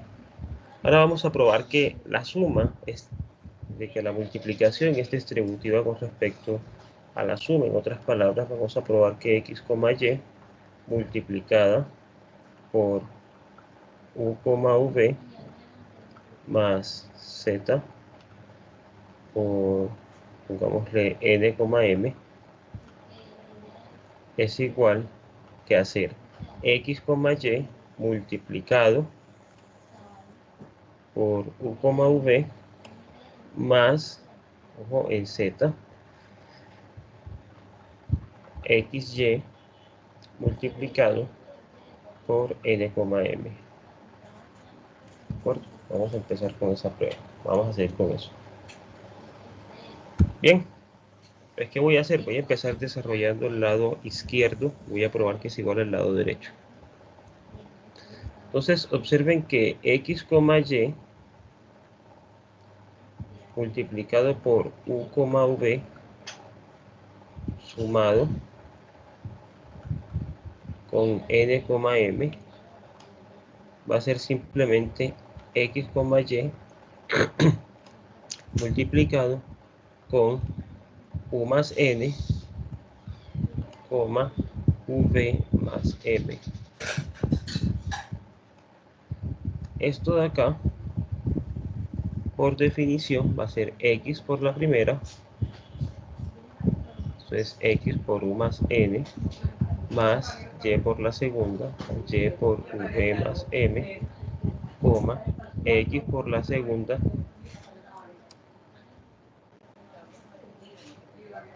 Ahora vamos a probar que la suma es de que la multiplicación es distributiva con respecto a la suma. En otras palabras, vamos a probar que x, y multiplicada por u, v más z por, pongámosle n, m, es igual que hacer x, y multiplicado por u, v más, ojo, en z, xy multiplicado por n, m. ¿De acuerdo? Vamos a empezar con esa prueba. Vamos a seguir con eso. Bien. Pues, ¿qué voy a hacer? Voy a empezar desarrollando el lado izquierdo. Voy a probar que es igual al lado derecho. Entonces, observen que x, y multiplicado por u, v sumado con n, m va a ser simplemente x, y multiplicado con u más n, v más m. Esto de acá, por definición, va a ser x por la primera. Esto es x por u más n, más y por la segunda, y por v más m, x por la segunda,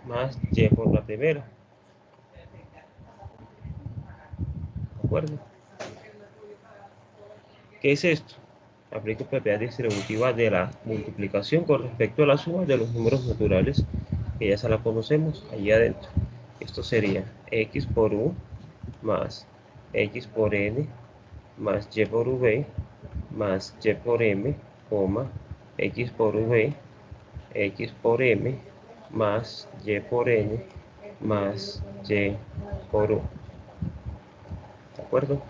más y por la primera. ¿De acuerdo? ¿Qué es esto? Aplico propiedad distributiva de la multiplicación con respecto a la suma de los números naturales, que ya se la conocemos allí adentro. Esto sería x por u más x por n más y por v más y por m, x por v, x por m más y por n más y por u. ¿De acuerdo?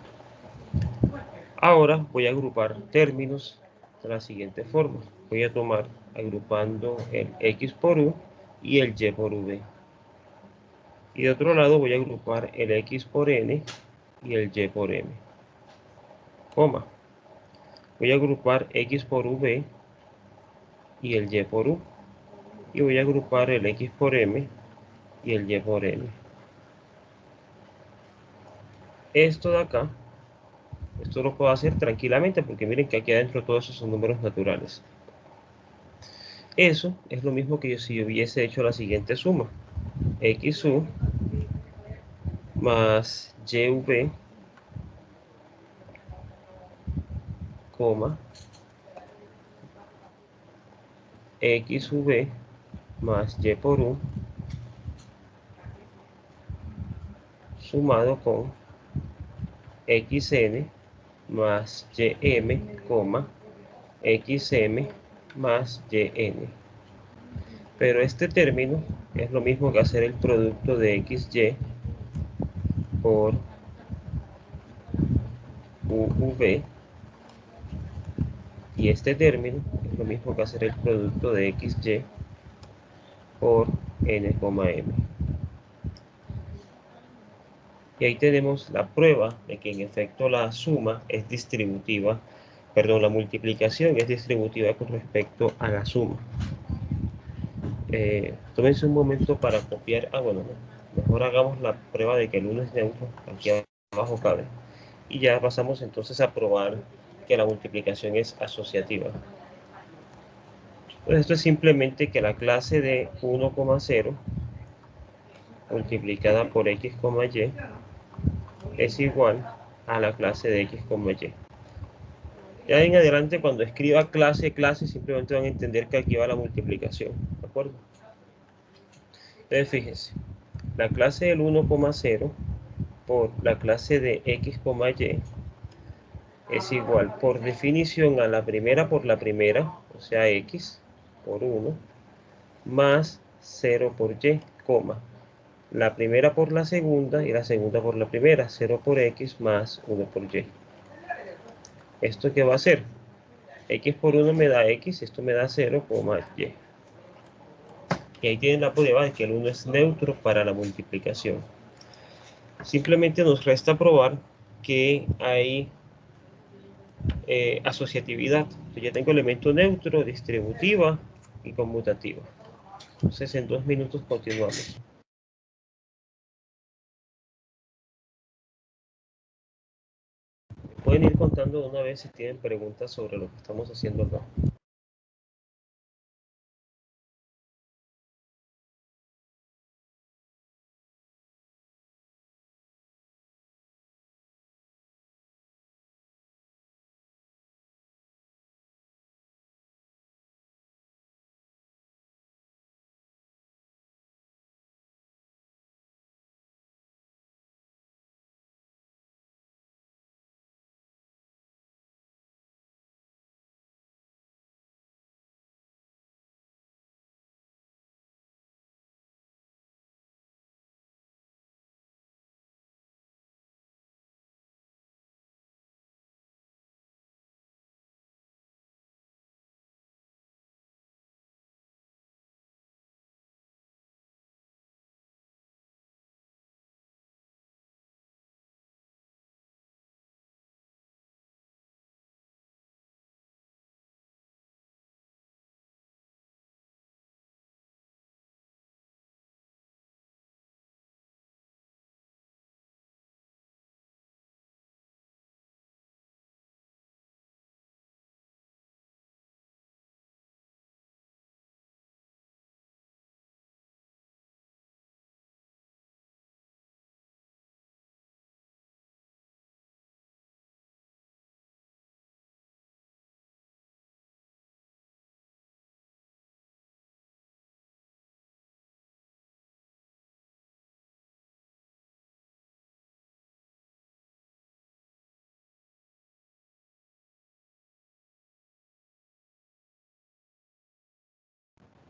Ahora voy a agrupar términos de la siguiente forma. Voy a tomar agrupando el x por u y el y por v. Y de otro lado voy a agrupar el x por n y el y por m. Voy a agrupar x por v y el y por u. Y voy a agrupar el x por m y el y por n. Esto de acá, esto lo puedo hacer tranquilamente porque miren que aquí adentro todos esos son números naturales. Eso es lo mismo que si yo hubiese hecho la siguiente suma. XU más YV, XV más Y por U sumado con XN más YM, XM más YN. Pero este término es lo mismo que hacer el producto de XY por UV, y este término es lo mismo que hacer el producto de XY por N, M. Y ahí tenemos la prueba de que en efecto la suma es distributiva, perdón, la multiplicación es distributiva con respecto a la suma. Tómense un momento para copiar. Bueno, no, mejor hagamos la prueba de que el 1 es neutro, aquí abajo cabe. Y ya pasamos entonces a probar que la multiplicación es asociativa. Pues esto es simplemente que la clase de 1,0 multiplicada por x, y es igual a la clase de x, y. Ya en adelante, cuando escriba clase, simplemente van a entender que aquí va la multiplicación. ¿De acuerdo? Entonces, fíjense. La clase del 1,0 por la clase de x, y es igual, por definición, a la primera por la primera, o sea, x por 1, más 0 por y, coma. La primera por la segunda y la segunda por la primera. 0 por x más 1 por y. ¿Esto qué va a hacer? X por 1 me da x, esto me da 0, y. Y ahí tienen la prueba de que el 1 es neutro para la multiplicación. Simplemente nos resta probar que hay asociatividad. Yo ya tengo elemento neutro, distributiva y conmutativa. Entonces en 2 minutos continuamos. Pueden ir contando de una vez si tienen preguntas sobre lo que estamos haciendo acá.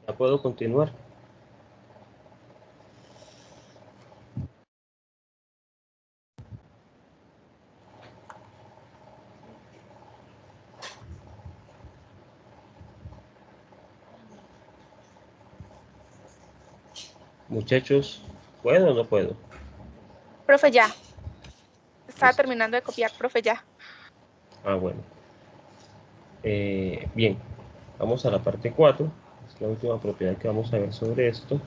Ya puedo continuar. Muchachos, ¿puedo o no puedo? Profe, ya. Estaba Listo. terminando de copiar, profe, ya. Ah, bueno. Bien, vamos a la parte 4. Es la última propiedad que vamos a ver sobre esto.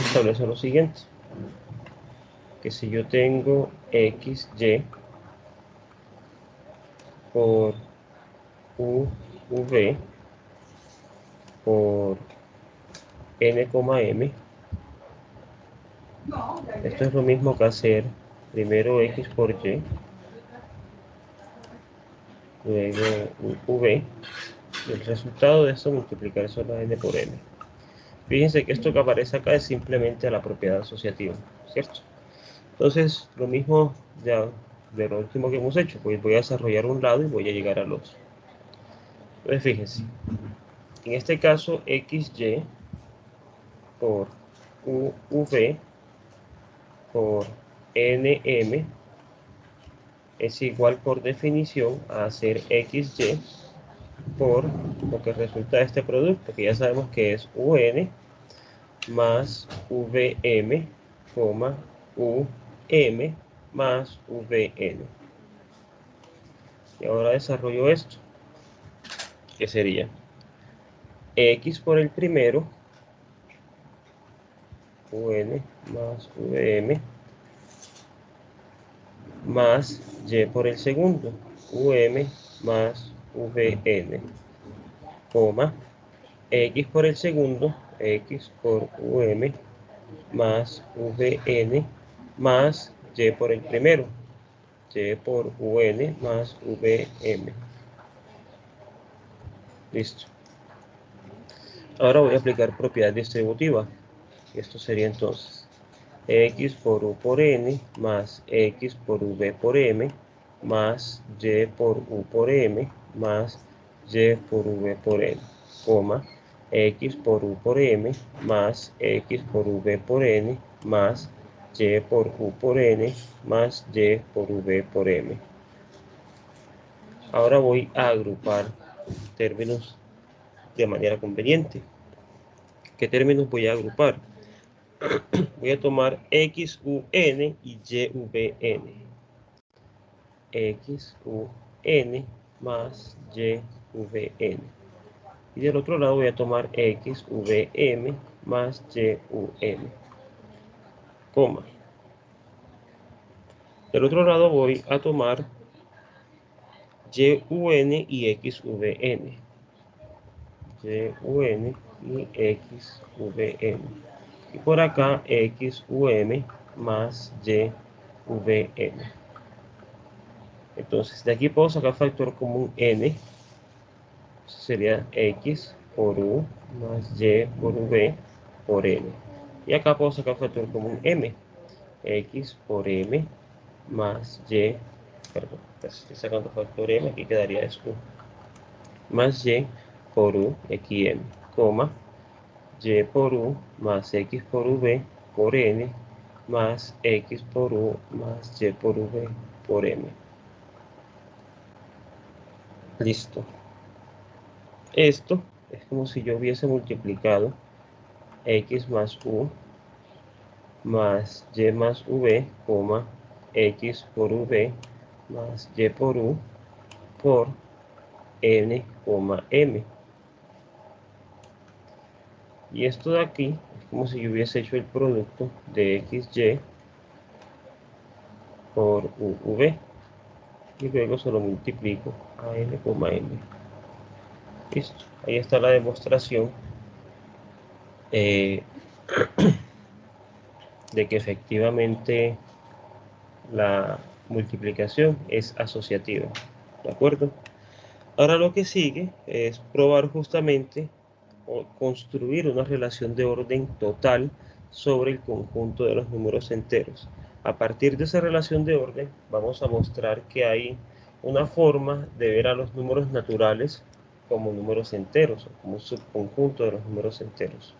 Establece lo siguiente. Que si yo tengo XY por UV por N, M, esto es lo mismo que hacer primero X por Y, luego V, y el resultado de esto multiplicar eso a la N por M. Fíjense que esto que aparece acá es simplemente la propiedad asociativa, ¿cierto? Entonces, lo mismo ya de lo último que hemos hecho, pues voy a desarrollar un lado y voy a llegar al otro. Entonces, fíjense, en este caso, XY por UV por NM es igual por definición a hacer XY por lo que resulta de este producto, que ya sabemos que es UN más VM, UM más VN. Y ahora desarrollo esto, que sería X por el primero, UN más VM, más Y por el segundo, UM más VN, coma, X por el segundo, X por UM, más VN, más Y por el primero, Y por UN, más VM. Listo. Ahora voy a aplicar propiedad distributiva. Esto sería entonces X por U por N, más X por V por M, más Y por U por M, más Y por V por N. coma, x por u por m más x por v por n más y por u por n más y por v por m. Ahora voy a agrupar términos de manera conveniente. ¿Qué términos voy a agrupar? Voy a tomar xun y yvn. xun más yvn. Y del otro lado voy a tomar xvm más yum, coma. Del otro lado voy a tomar yun y xvn. yun y xvn. Y por acá xum más yvm. Entonces de aquí puedo sacar factor común n. Sería x por u más y por v por n. Y acá puedo sacar factor común m. X por m más y, perdón, estoy sacando factor m, aquí quedaría es u, más y por u, xm, coma, y por u más x por v por n más x por u más y por v por m. Listo. Esto es como si yo hubiese multiplicado x más u más y más v, coma, x por v más y por u por n, m. Y esto de aquí es como si yo hubiese hecho el producto de xy por uv y luego se lo multiplico a n, m. Listo, ahí está la demostración de que efectivamente la multiplicación es asociativa. ¿De acuerdo? Ahora lo que sigue es probar justamente o construir una relación de orden total sobre el conjunto de los números enteros. A partir de esa relación de orden vamos a mostrar que hay una forma de ver a los números naturales como números enteros o como un subconjunto de los números enteros.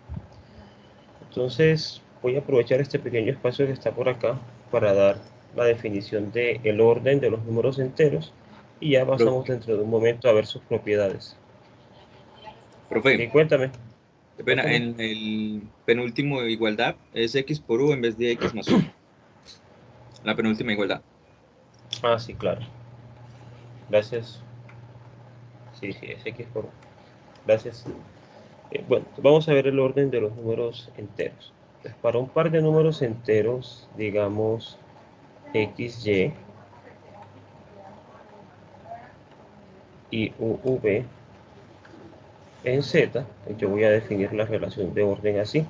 Entonces voy a aprovechar este pequeño espacio que está por acá para dar la definición del orden de los números enteros y ya pasamos dentro de un momento a ver sus propiedades. Profe, Sí, cuéntame. en el penúltimo igualdad es x por u en vez de x más u. La penúltima igualdad. Ah, sí, claro. Gracias. Sí, es x por u. Gracias. Bueno, vamos a ver el orden de los números enteros. Entonces, para un par de números enteros, digamos xy y uv en z, yo voy a definir la relación de orden así.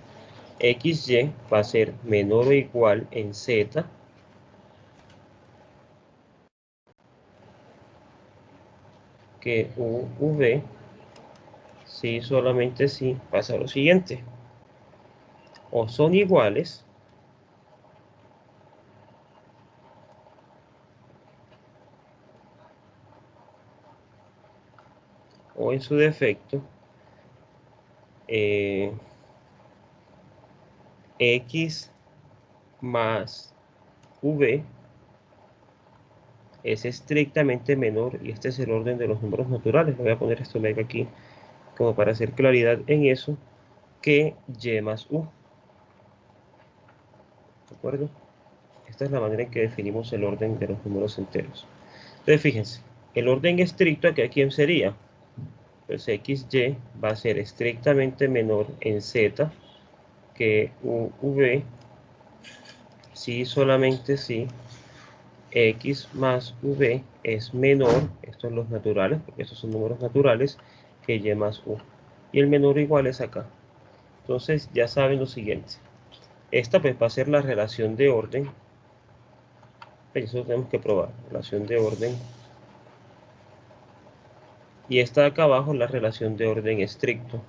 xy va a ser menor o igual en z que uv, si solamente si pasa lo siguiente. O son iguales o en su defecto x más v es estrictamente menor, y este es el orden de los números naturales. Voy a poner esto omega aquí como para hacer claridad en eso, que y más u. ¿De acuerdo? Esta es la manera en que definimos el orden de los números enteros. Entonces fíjense, el orden estricto aquí, ¿quién sería? Pues xy va a ser estrictamente menor en z que uv, si solamente si x más v es menor, estos son los naturales, porque estos son números naturales, que y más u. Y el menor o igual es acá. Entonces ya saben lo siguiente. Esta pues va a ser la relación de orden. Eso tenemos que probar. Relación de orden. Y esta de acá abajo la relación de orden estricto.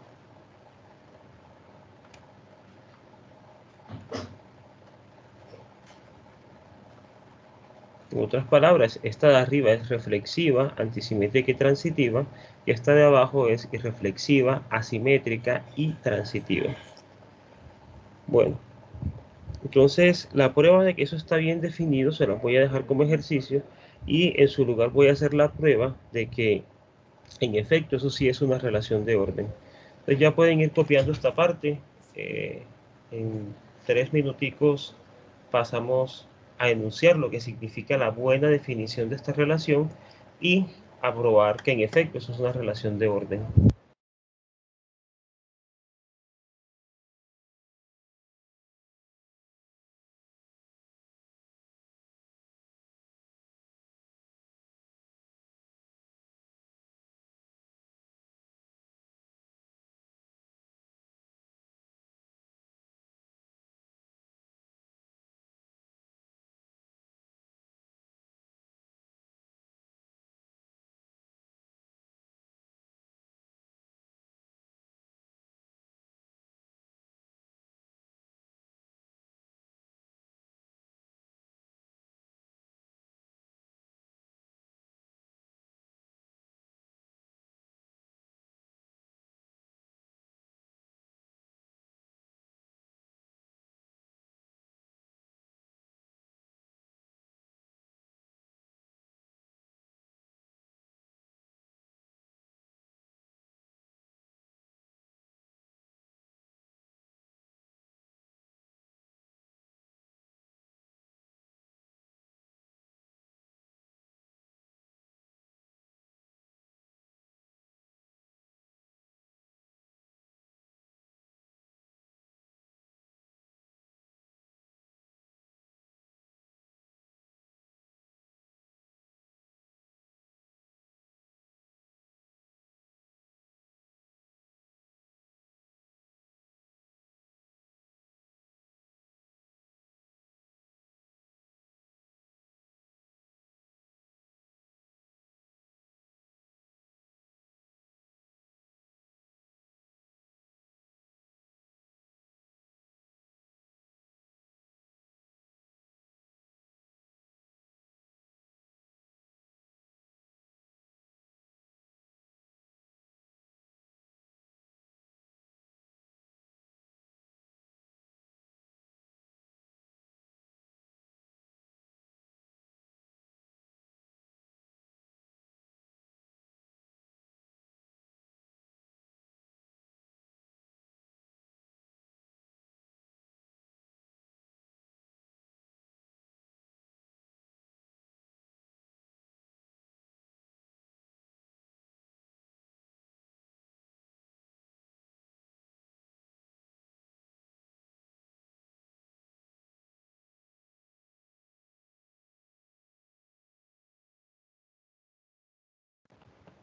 En otras palabras, esta de arriba es reflexiva, antisimétrica y transitiva, y esta de abajo es irreflexiva, asimétrica y transitiva. Bueno, entonces la prueba de que eso está bien definido se las voy a dejar como ejercicio, y en su lugar voy a hacer la prueba de que en efecto eso sí es una relación de orden. Entonces ya pueden ir copiando esta parte. En 3 minuticos pasamos a enunciar lo que significa la buena definición de esta relación y a probar que en efecto eso es una relación de orden.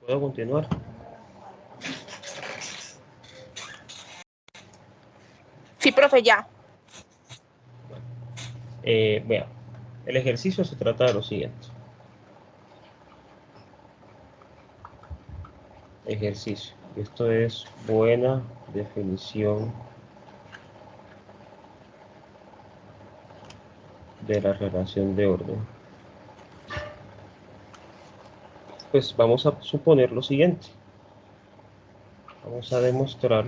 ¿Puedo continuar? Sí, profe, ya. Vean, el ejercicio se trata de lo siguiente. Ejercicio. Esto es buena definición de la relación de orden. Pues vamos a suponer lo siguiente. Vamos a demostrar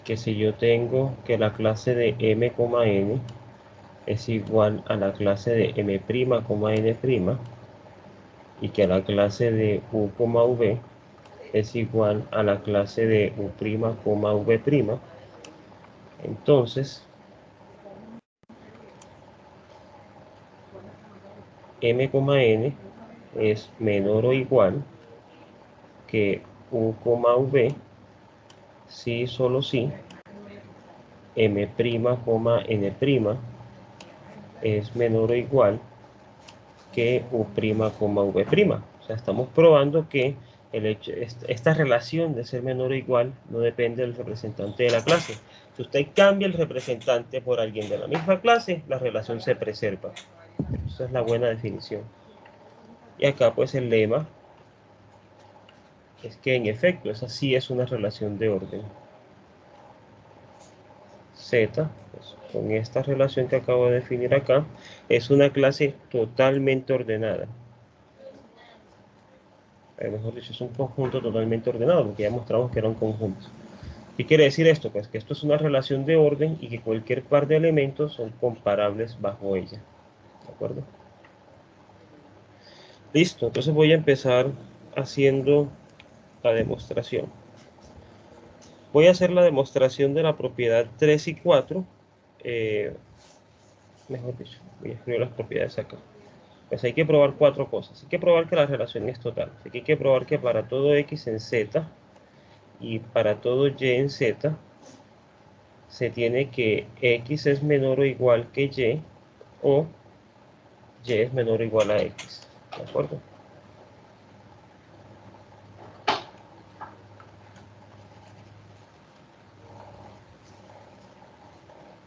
que si yo tengo que la clase de m,n es igual a la clase de m',n', y que la clase de u,v es igual a la clase de u',v', entonces m,n es menor o igual que u,v si y solo si m',n' es menor o igual que u',v'. O sea, estamos probando que esta relación de ser menor o igual no depende del representante de la clase. Si usted cambia el representante por alguien de la misma clase, la relación se preserva. Esa es la buena definición. Y acá pues el lema es que en efecto esa sí es una relación de orden. Z, pues, con esta relación que acabo de definir acá, es una clase totalmente ordenada. Mejor dicho, es un conjunto totalmente ordenado, porque ya mostramos que era un conjunto. ¿Qué quiere decir esto? Pues que esto es una relación de orden y que cualquier par de elementos son comparables bajo ella. ¿De acuerdo? Listo, entonces voy a empezar haciendo la demostración. Voy a hacer la demostración de la propiedad 3 y 4. Mejor dicho, voy a escribir las propiedades acá. Pues hay que probar 4 cosas. Hay que probar que la relación es total. Hay que probar que para todo x en z y para todo y en z se tiene que x es menor o igual que y o y es menor o igual a x. ¿De acuerdo?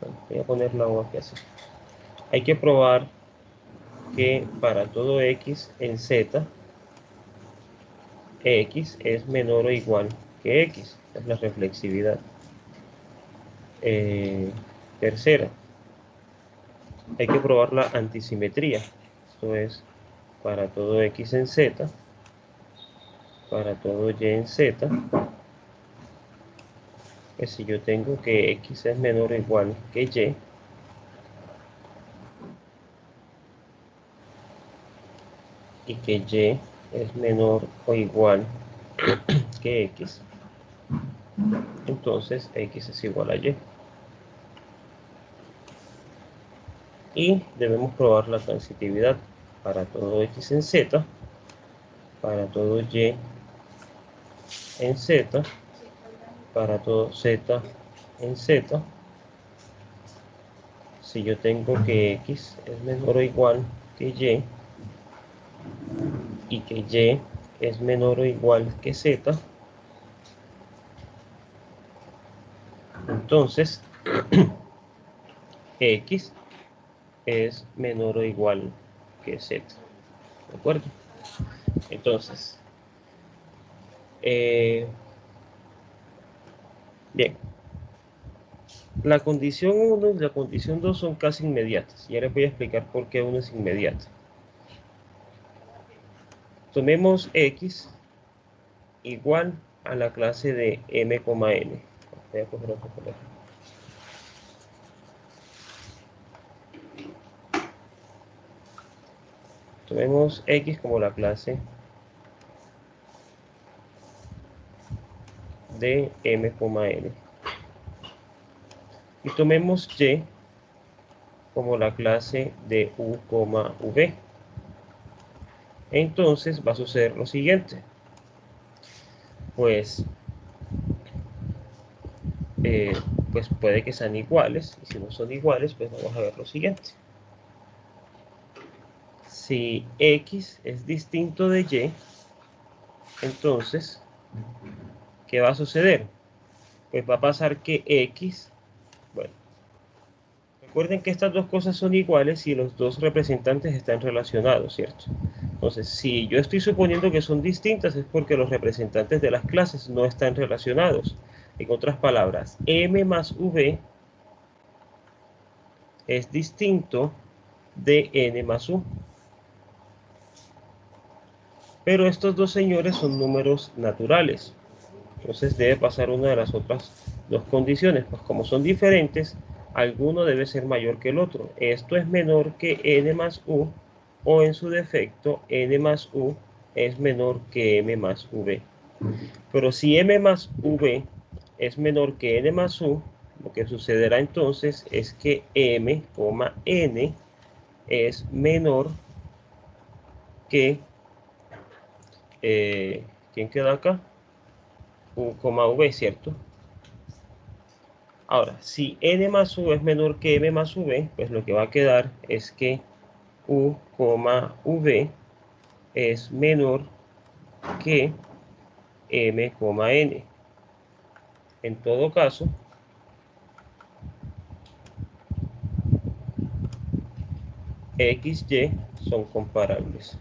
Bueno, voy a poner la O aquí así. Hay que probar que para todo x en z, x es menor o igual que x. Es la reflexividad. Tercera, hay que probar la antisimetría. Esto es para todo x en z, para todo y en z, que si yo tengo que x es menor o igual que y que y es menor o igual que x, entonces x es igual a y. Y debemos probar la transitividad para todo x en z, para todo y en z, para todo z en z. Si yo tengo que x es menor o igual que y que y es menor o igual que z, entonces x es menor o igual que z. ¿De acuerdo? Entonces, bien, la condición 1 y la condición 2 son casi inmediatas. Y ahora les voy a explicar por qué uno es inmediato. Tomemos x igual a la clase de m, n. Voy a coger otro color. Tomemos x como la clase de m, n. Y tomemos y como la clase de u, v. Entonces va a suceder lo siguiente. Pues puede que sean iguales. Y si no son iguales, pues vamos a ver lo siguiente. Si x es distinto de y, entonces, ¿qué va a suceder? Pues va a pasar que x, bueno, recuerden que estas dos cosas son iguales si los dos representantes están relacionados, ¿cierto? Entonces, si yo estoy suponiendo que son distintas es porque los representantes de las clases no están relacionados. En otras palabras, m más v es distinto de n más u. Pero estos dos señores son números naturales. Entonces debe pasar una de las otras dos condiciones. Pues como son diferentes, alguno debe ser mayor que el otro. Esto es menor que n más u, o en su defecto, n más u es menor que m más v. Pero si m más v es menor que n más u, lo que sucederá entonces es que m, n es menor que ¿quién queda acá? U, v, ¿cierto? Ahora, si n más u es menor que m más v, pues lo que va a quedar es que u, v es menor que m, n. En todo caso, x, y son comparables.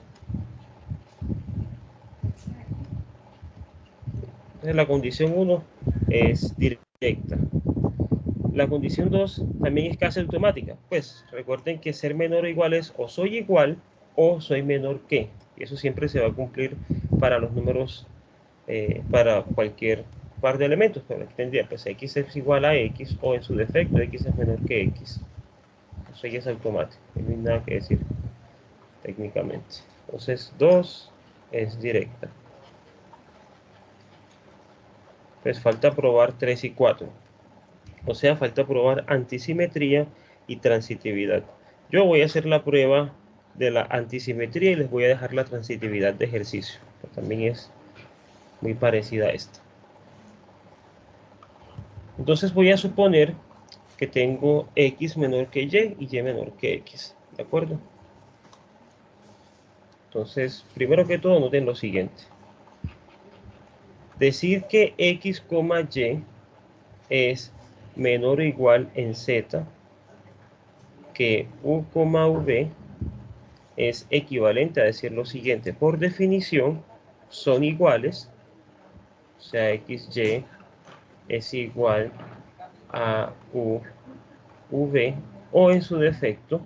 Entonces la condición 1 es directa. La condición 2 también es casi automática. Pues recuerden que ser menor o igual es o soy igual o soy menor que. Y eso siempre se va a cumplir para los números, para cualquier par de elementos. Pero aquí tendría, pues x es igual a x o en su defecto x es menor que x. Eso ya es automático. No hay nada que decir técnicamente. Entonces 2 es directa. Pues falta probar 3 y 4. O sea, falta probar antisimetría y transitividad. Yo voy a hacer la prueba de la antisimetría y les voy a dejar la transitividad de ejercicio, que también es muy parecida a esta. Entonces voy a suponer que tengo x menor que y menor que x. ¿De acuerdo? Entonces, primero que todo, noten lo siguiente. Decir que x, y es menor o igual en z que u, v es equivalente a decir lo siguiente. Por definición, son iguales. O sea, xy es igual a u, v, o en su defecto,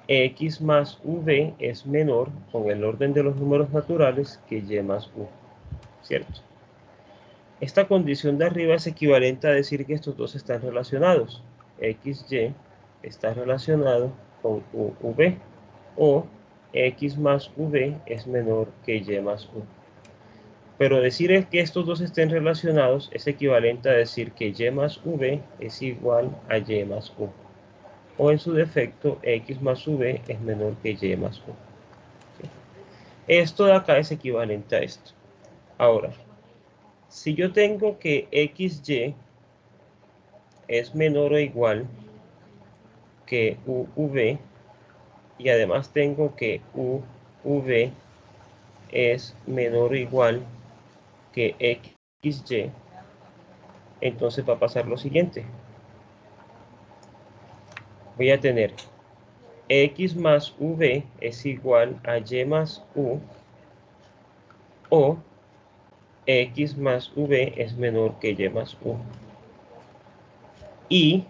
x más v es menor con el orden de los números naturales que y más u. ¿Cierto? Esta condición de arriba es equivalente a decir que estos dos están relacionados. XY está relacionado con UV o X más V es menor que Y más U. Pero decir que estos dos estén relacionados es equivalente a decir que Y más V es igual a Y más U. O en su defecto, X más V es menor que Y más U. ¿Sí? Esto de acá es equivalente a esto. Ahora, si yo tengo que XY es menor o igual que UV y además tengo que UV es menor o igual que XY, entonces va a pasar lo siguiente. Voy a tener X más V es igual a Y más U o X más V es menor que Y más U. Y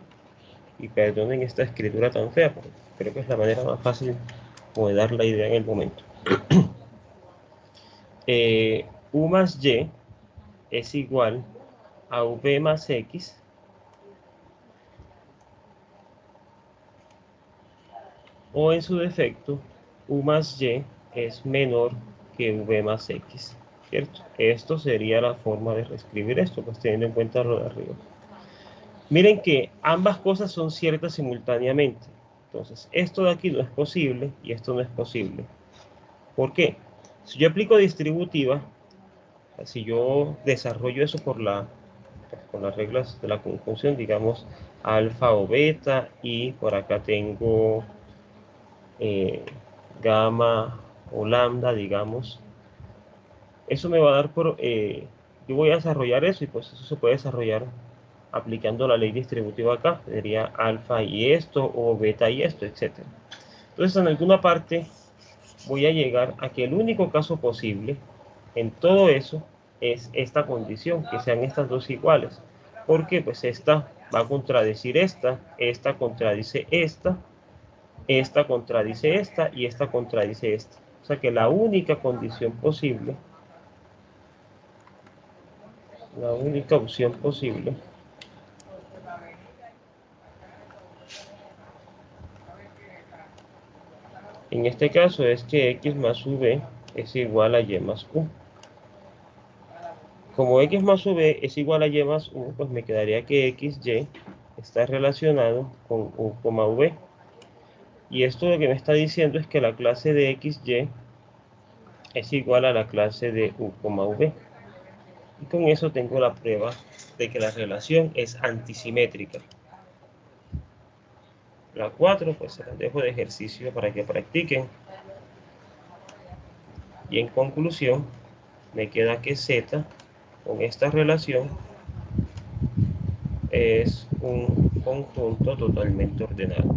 perdonen esta escritura tan fea, porque creo que es la manera más fácil de dar la idea en el momento. U más Y es igual a V más X o en su defecto, U más Y es menor que V más X, ¿cierto? Esto sería la forma de reescribir esto, pues teniendo en cuenta lo de arriba. Miren que ambas cosas son ciertas simultáneamente. Entonces, esto de aquí no es posible y esto no es posible. ¿Por qué? Si yo aplico distributiva, si yo desarrollo eso con las reglas de la conjunción, digamos alfa o beta, y por acá tengo gamma o lambda, digamos, eso me va a dar yo voy a desarrollar eso y pues eso se puede desarrollar aplicando la ley distributiva acá, sería alfa y esto o beta y esto, etc. Entonces en alguna parte voy a llegar a que el único caso posible en todo eso es esta condición, que sean estas dos iguales, porque pues esta va a contradecir esta contradice esta contradice esta y esta contradice esta. O sea que la única condición posible, la única opción posible en este caso es que x más v es igual a y más u. Como x más v es igual a y más u, pues me quedaría que xy está relacionado con u, v. Y esto lo que me está diciendo es que la clase de xy es igual a la clase de u, v. Y con eso tengo la prueba de que la relación es antisimétrica. La 4, pues se las dejo de ejercicio para que practiquen. Y en conclusión, me queda que z con esta relación es un conjunto totalmente ordenado.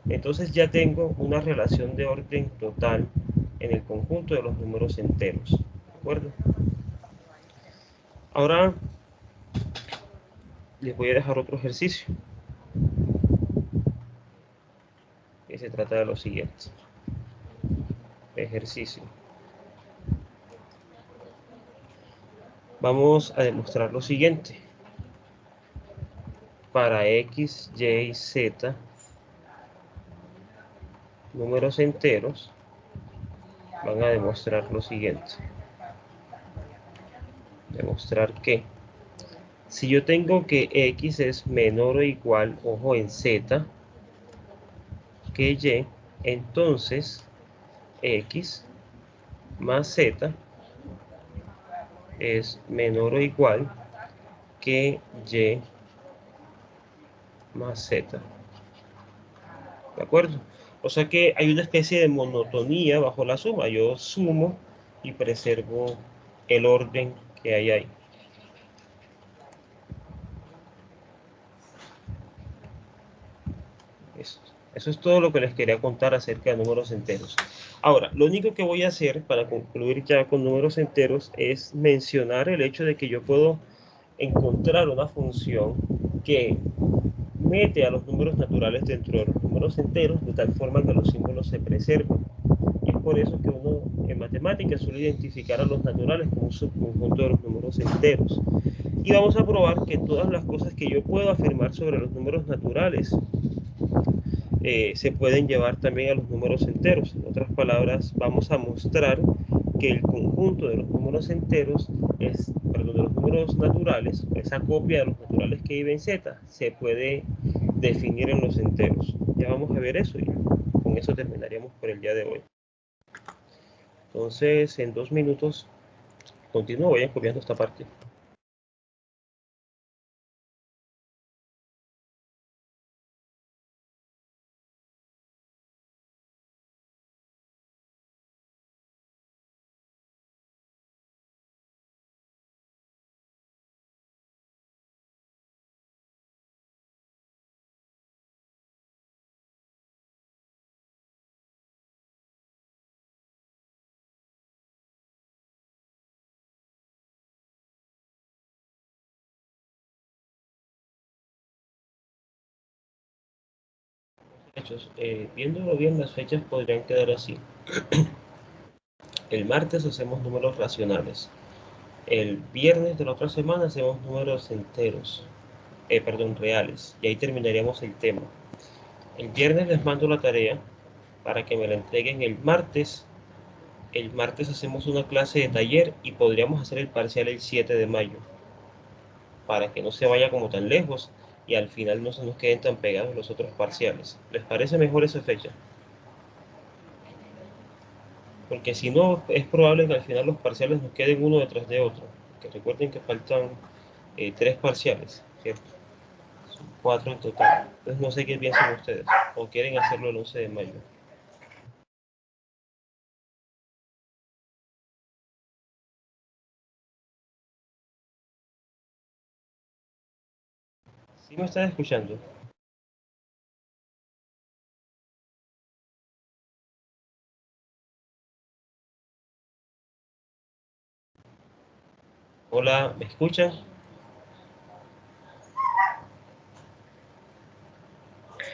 Entonces ya tengo una relación de orden total en el conjunto de los números enteros. ¿De acuerdo? Ahora les voy a dejar otro ejercicio. se trata de lo siguiente. Ejercicio. Vamos a demostrar lo siguiente. Para X, Y y Z, números enteros, van a demostrar lo siguiente. Demostrar que si yo tengo que X es menor o igual, ojo, en Z, que Y, entonces X más Z es menor o igual que Y más Z. ¿De acuerdo? O sea que hay una especie de monotonía bajo la suma. Yo sumo y preservo el orden que hay ahí. Eso es todo lo que les quería contar acerca de números enteros. Ahora, lo único que voy a hacer para concluir ya con números enteros es mencionar el hecho de que yo puedo encontrar una función que mete a los números naturales dentro de los números enteros de tal forma que los símbolos se preservan. Y es por eso que uno en matemáticas suele identificar a los naturales como un subconjunto de los números enteros. Y vamos a probar que todas las cosas que yo puedo afirmar sobre los números naturales se pueden llevar también a los números enteros. En otras palabras, vamos a mostrar que el conjunto de los números enteros de los números naturales, esa copia de los naturales que vive en Z, se puede definir en los enteros. Ya vamos a ver eso y con eso terminaríamos por el día de hoy. Entonces, en 2 minutos continúo, vayan copiando esta parte. Hechos, viéndolo bien, las fechas podrían quedar así. El martes hacemos números racionales. El viernes de la otra semana hacemos números enteros, reales. Y ahí terminaríamos el tema. El viernes les mando la tarea para que me la entreguen el martes. El martes hacemos una clase de taller y podríamos hacer el parcial el 7 de mayo. Para que no se vaya como tan lejos y al final no se nos queden tan pegados los otros parciales. ¿Les parece mejor esa fecha? Porque si no, es probable que al final los parciales nos queden uno detrás de otro. Que recuerden que faltan 3 parciales, ¿cierto? Son 4 en total. Entonces no sé qué piensan ustedes. ¿O quieren hacerlo el 11 de mayo? ¿Sí me están escuchando? Hola, ¿me escuchan?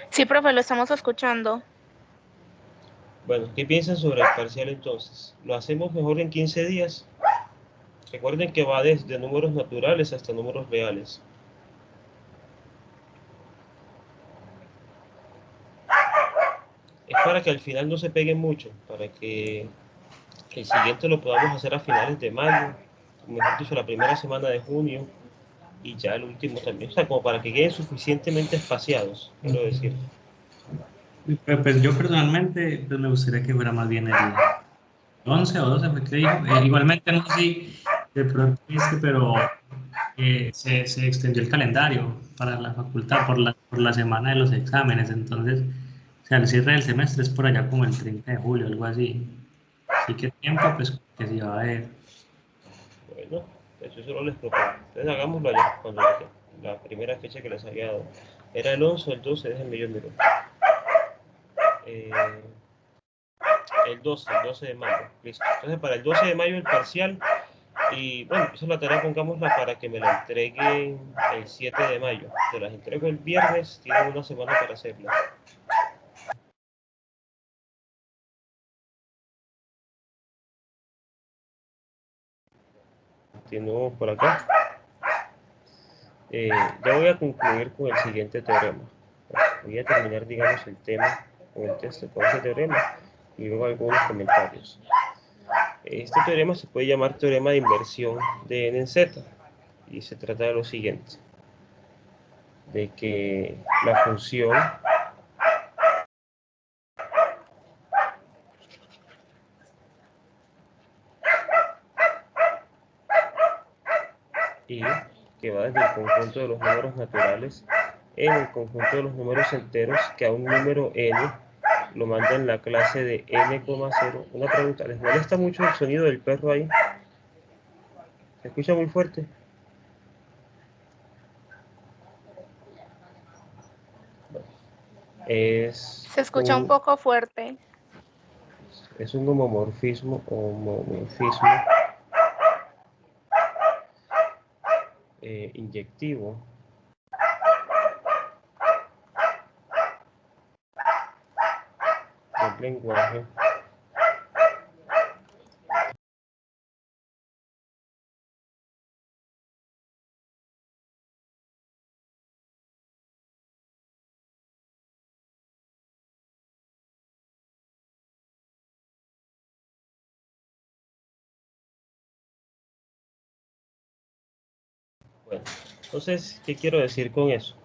Sí, profe, lo estamos escuchando. Bueno, ¿qué piensan sobre el parcial entonces? ¿Lo hacemos mejor en 15 días? Recuerden que va desde números naturales hasta números reales. Es para que al final no se peguen mucho, para que el siguiente lo podamos hacer a finales de mayo, mejor dicho, la primera semana de junio, y ya el último también. O sea, como para que queden suficientemente espaciados, quiero decir. Pues yo personalmente pues me gustaría que fuera más bien el 11 o 12, fue que dijo. Igualmente, no sé si de pronto viste, pero se extendió el calendario para la facultad por la semana de los exámenes. Entonces, o sea, el cierre del semestre es por allá como el 30 de julio, algo así. Así que tiempo, pues, que se va a ver. Bueno, eso solo les propongo. Entonces hagámoslo allá, cuando la primera fecha que les había dado. Era el 11 o el 12, déjenme yo miro. El 12 de mayo, listo. Entonces para el 12 de mayo el parcial, y bueno, esa es la tarea, pongámosla para que me la entreguen el 7 de mayo. Se las entrego el viernes, tienen una semana para hacerla. Continúo por acá. Ya voy a concluir con el siguiente teorema. Voy a terminar, digamos, el tema con el texto, con ese teorema, y luego algunos comentarios. Este teorema se puede llamar teorema de inversión de n en z, y se trata de lo siguiente, de que la función y que va desde el conjunto de los números naturales en el conjunto de los números enteros, que a un número n lo manda en la clase de n,0. Una pregunta, ¿les molesta mucho el sonido del perro ahí? ¿Se escucha muy fuerte? Se escucha un poco fuerte. Es un homomorfismo inyectivo del lenguaje Bueno, entonces, ¿qué quiero decir con eso?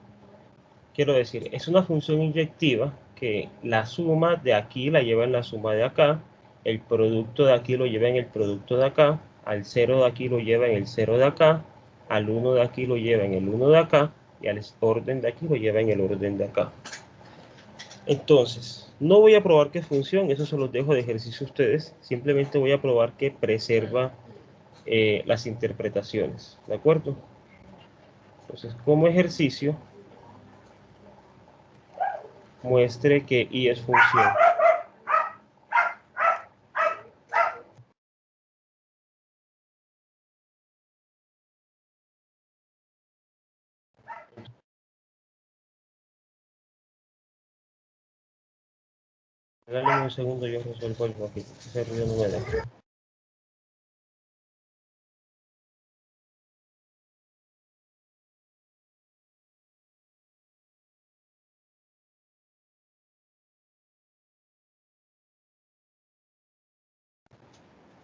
Quiero decir, es una función inyectiva que la suma de aquí la lleva en la suma de acá, el producto de aquí lo lleva en el producto de acá, al 0 de aquí lo lleva en el 0 de acá, al 1 de aquí lo lleva en el 1 de acá, y al orden de aquí lo lleva en el orden de acá. Entonces, no voy a probar que funciona, eso se los dejo de ejercicio a ustedes, simplemente voy a probar que preserva las interpretaciones, ¿de acuerdo? Entonces, como ejercicio, muestre que y es función. Dale un segundo, yo resuelvo algo aquí. Ese ruido no me da.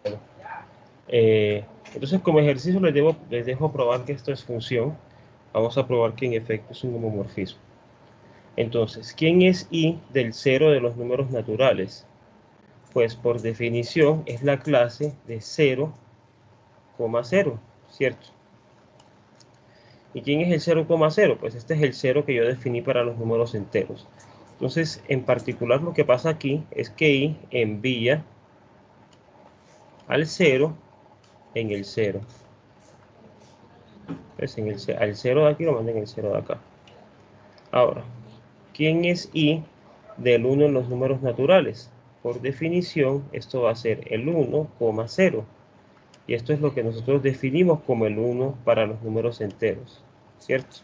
Bueno, entonces, como ejercicio les dejo probar que esto es función. Vamos a probar que en efecto es un homomorfismo. Entonces, ¿quién es i del 0 de los números naturales? Pues por definición es la clase de 0,0, ¿cierto? ¿Y quién es el 0,0? Pues este es el 0 que yo definí para los números enteros. Entonces, en particular lo que pasa aquí es que i envía al 0 en el 0. Pues al 0 de aquí lo manda en el 0 de acá. Ahora, ¿quién es i del 1 en los números naturales? Por definición, esto va a ser el 1,0. Y esto es lo que nosotros definimos como el 1 para los números enteros, ¿cierto?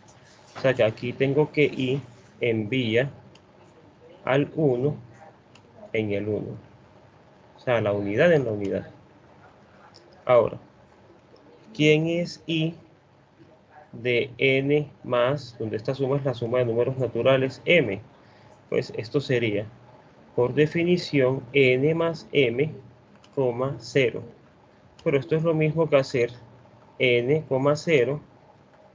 O sea que aquí tengo que i envía al 1 en el 1. O sea, la unidad en la unidad. Ahora, ¿quién es i de n más, donde esta suma es la suma de números naturales, m? Pues esto sería, por definición, n más m, 0. Pero esto es lo mismo que hacer n, 0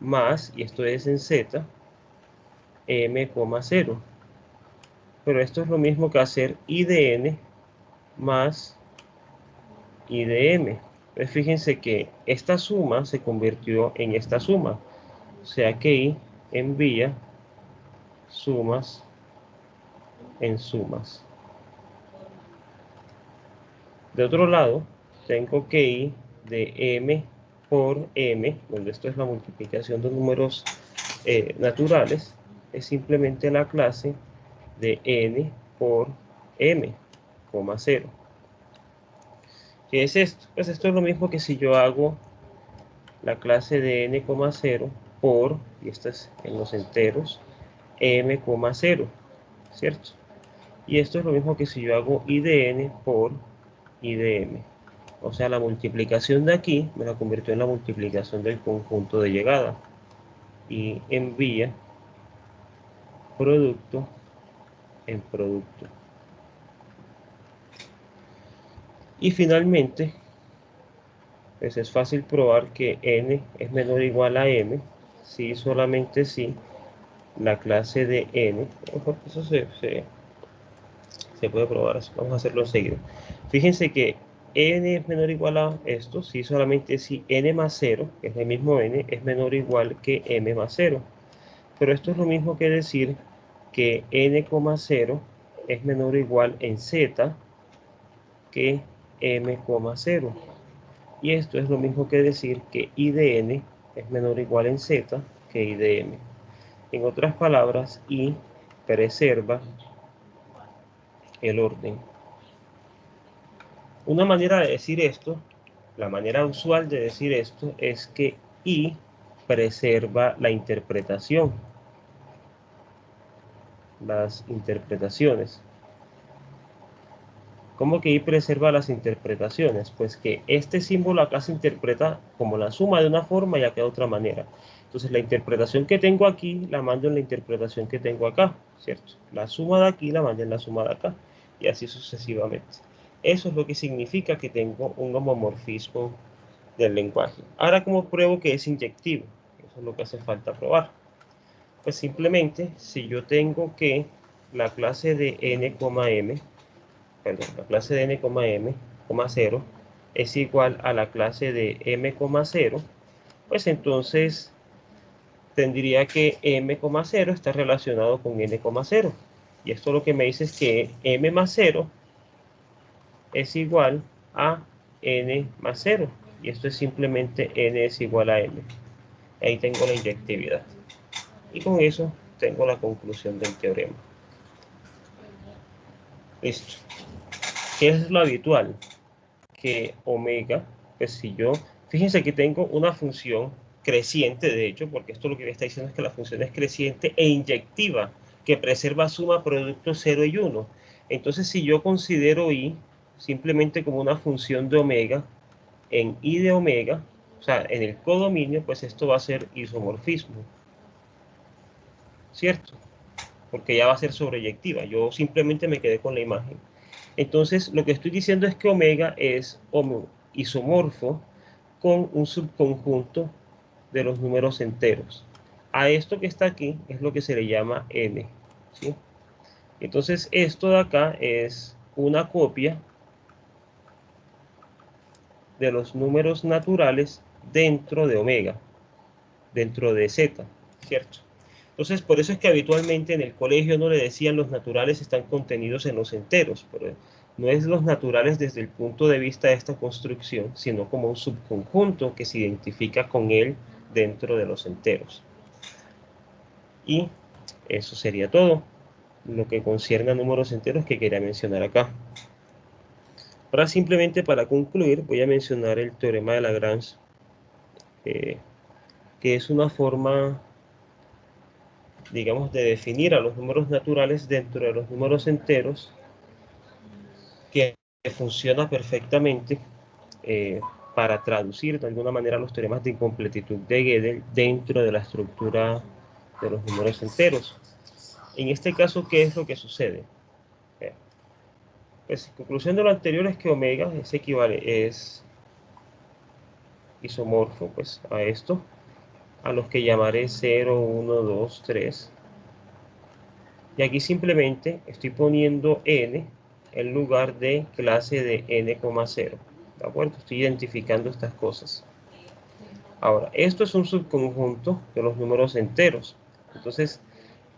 más, y esto es en z, m, 0. Pero esto es lo mismo que hacer i de n más i de m. Pues fíjense que esta suma se convirtió en esta suma. O sea que i envía sumas en sumas. De otro lado, tengo que i de m por m, donde esto es la multiplicación de números naturales, es simplemente la clase de n por m, 0. ¿Qué es esto? Pues esto es lo mismo que si yo hago la clase de n, 0 por, y esto es en los enteros, m, 0, ¿cierto? Y esto es lo mismo que si yo hago i de n por i de m. O sea, la multiplicación de aquí me la convirtió en la multiplicación del conjunto de llegada. Y envía producto en producto. Y finalmente, pues es fácil probar que n es menor o igual a m, si solamente si la clase de n, eso se puede probar, vamos a hacerlo enseguida. Fíjense que n es menor o igual a esto, si solamente si n más 0, que es el mismo n, es menor o igual que m más 0. Pero esto es lo mismo que decir que n, 0 es menor o igual en z que m, 0. Y esto es lo mismo que decir que I de n es menor o igual en z que I de m. En otras palabras, I preserva el orden. Una manera de decir esto, la manera usual de decir esto, es que I preserva la interpretación, las interpretaciones. ¿Cómo que I preserva las interpretaciones? Pues que este símbolo acá se interpreta como la suma de una forma y acá de otra manera. Entonces la interpretación que tengo aquí la mando en la interpretación que tengo acá, ¿cierto? La suma de aquí la mando en la suma de acá y así sucesivamente. Eso es lo que significa que tengo un homomorfismo del lenguaje. Ahora, ¿cómo pruebo que es inyectivo? Eso es lo que hace falta probar. Pues simplemente, si yo tengo que la clase de n, m, la clase de n, m, 0 es igual a la clase de m, 0, pues entonces tendría que m, 0 está relacionado con n, 0. Y esto lo que me dice es que m más 0 es igual a n más 0. Y esto es simplemente n es igual a m. Ahí tengo la inyectividad. Y con eso tengo la conclusión del teorema. Listo. ¿Qué es lo habitual? Que omega, pues si yo, fíjense que tengo una función creciente, de hecho, porque esto lo que me está diciendo es que la función es creciente e inyectiva, que preserva suma productos 0 y 1. Entonces, si yo considero i simplemente como una función de omega, en i de omega, o sea, en el codominio, pues esto va a ser isomorfismo, ¿cierto? Porque ya va a ser sobreyectiva. Yo simplemente me quedé con la imagen. Entonces, lo que estoy diciendo es que omega es isomorfo con un subconjunto de los números enteros. A esto que está aquí es lo que se le llama n, ¿sí? Entonces, esto de acá es una copia de los números naturales dentro de omega, dentro de z, ¿cierto? Entonces, por eso es que habitualmente en el colegio no le decían los naturales están contenidos en los enteros, pero no es los naturales desde el punto de vista de esta construcción, sino como un subconjunto que se identifica con él dentro de los enteros. Y eso sería todo lo que concierne a números enteros que quería mencionar acá. Ahora simplemente para concluir voy a mencionar el teorema de Lagrange, que es una forma, digamos, de definir a los números naturales dentro de los números enteros que funciona perfectamente para traducir de alguna manera los teoremas de incompletitud de Gödel dentro de la estructura de los números enteros. En este caso, ¿qué es lo que sucede? Pues, conclusión de lo anterior es que omega es isomorfo pues, a esto, a los que llamaré 0, 1, 2, 3. Y aquí simplemente estoy poniendo n en lugar de clase de n, 0. ¿De acuerdo? Estoy identificando estas cosas. Ahora, esto es un subconjunto de los números enteros. Entonces,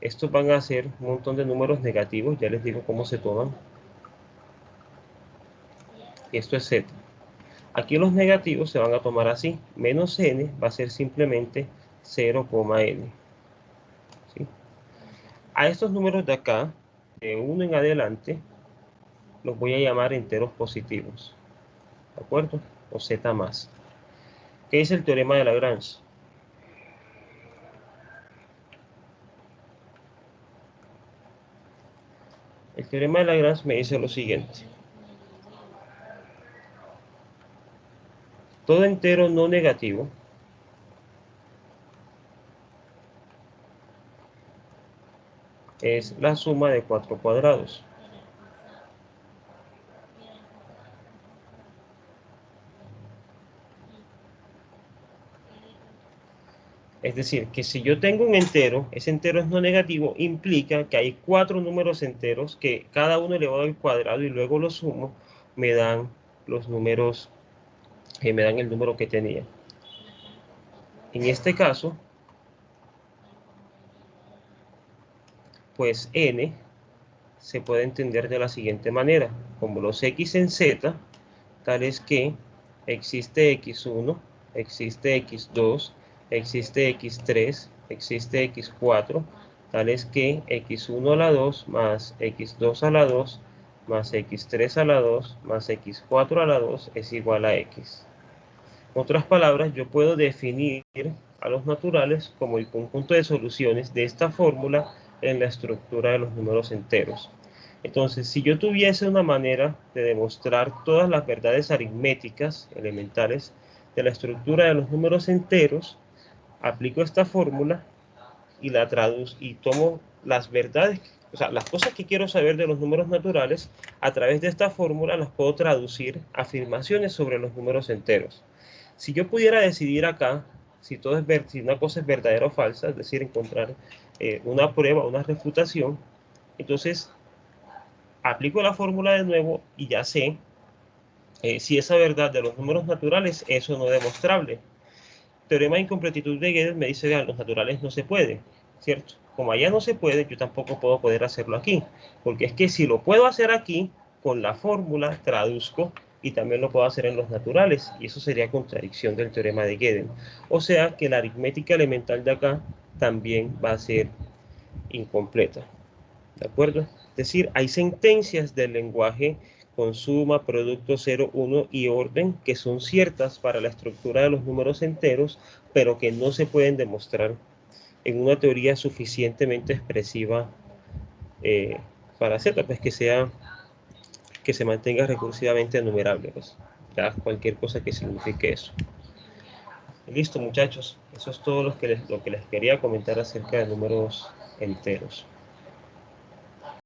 estos van a ser un montón de números negativos. Ya les digo cómo se toman. Y esto es z. Aquí los negativos se van a tomar así. Menos n va a ser simplemente 0, n. ¿Sí? A estos números de acá, de 1 en adelante, los voy a llamar enteros positivos. ¿De acuerdo? O z más. ¿Qué es el teorema de Lagrange? El teorema de Lagrange me dice lo siguiente. Todo entero no negativo es la suma de 4 cuadrados. Es decir, que si yo tengo un entero, ese entero es no negativo, implica que hay 4 números enteros que cada uno elevado al cuadrado y luego lo sumo, me dan los números, me dan el número que tenía. En este caso, pues n se puede entender de la siguiente manera, como los x en z, tales que existe x1, existe x2, existe x3, existe x4, tales que x1 a la 2 más x2 a la 2 más x3 a la 2 más x4 a la 2 es igual a x. En otras palabras, yo puedo definir a los naturales como el conjunto de soluciones de esta fórmula en la estructura de los números enteros. Entonces, si yo tuviese una manera de demostrar todas las verdades aritméticas elementales de la estructura de los números enteros, aplico esta fórmula y la traduzco y tomo las verdades, o sea, las cosas que quiero saber de los números naturales, a través de esta fórmula las puedo traducir a afirmaciones sobre los números enteros. Si yo pudiera decidir acá si una cosa es verdadera o falsa, es decir, encontrar una prueba, una refutación, entonces aplico la fórmula de nuevo y ya sé si esa verdad de los números naturales es o no demostrable. Teorema de incompletitud de Gödel me dice, vean, los naturales no se puede, ¿cierto? Como allá no se puede, yo tampoco puedo poder hacerlo aquí, porque es que si lo puedo hacer aquí, con la fórmula traduzco y también lo puedo hacer en los naturales, y eso sería contradicción del teorema de Gödel. O sea que la aritmética elemental de acá también va a ser incompleta, ¿de acuerdo? Es decir, hay sentencias del lenguaje con suma, producto, 0, 1 y orden que son ciertas para la estructura de los números enteros, pero que no se pueden demostrar en una teoría suficientemente expresiva para hacerla, pues que se mantenga recursivamente enumerable, pues ya cualquier cosa que signifique eso. Listo, muchachos, eso es todo lo que les quería comentar acerca de números enteros.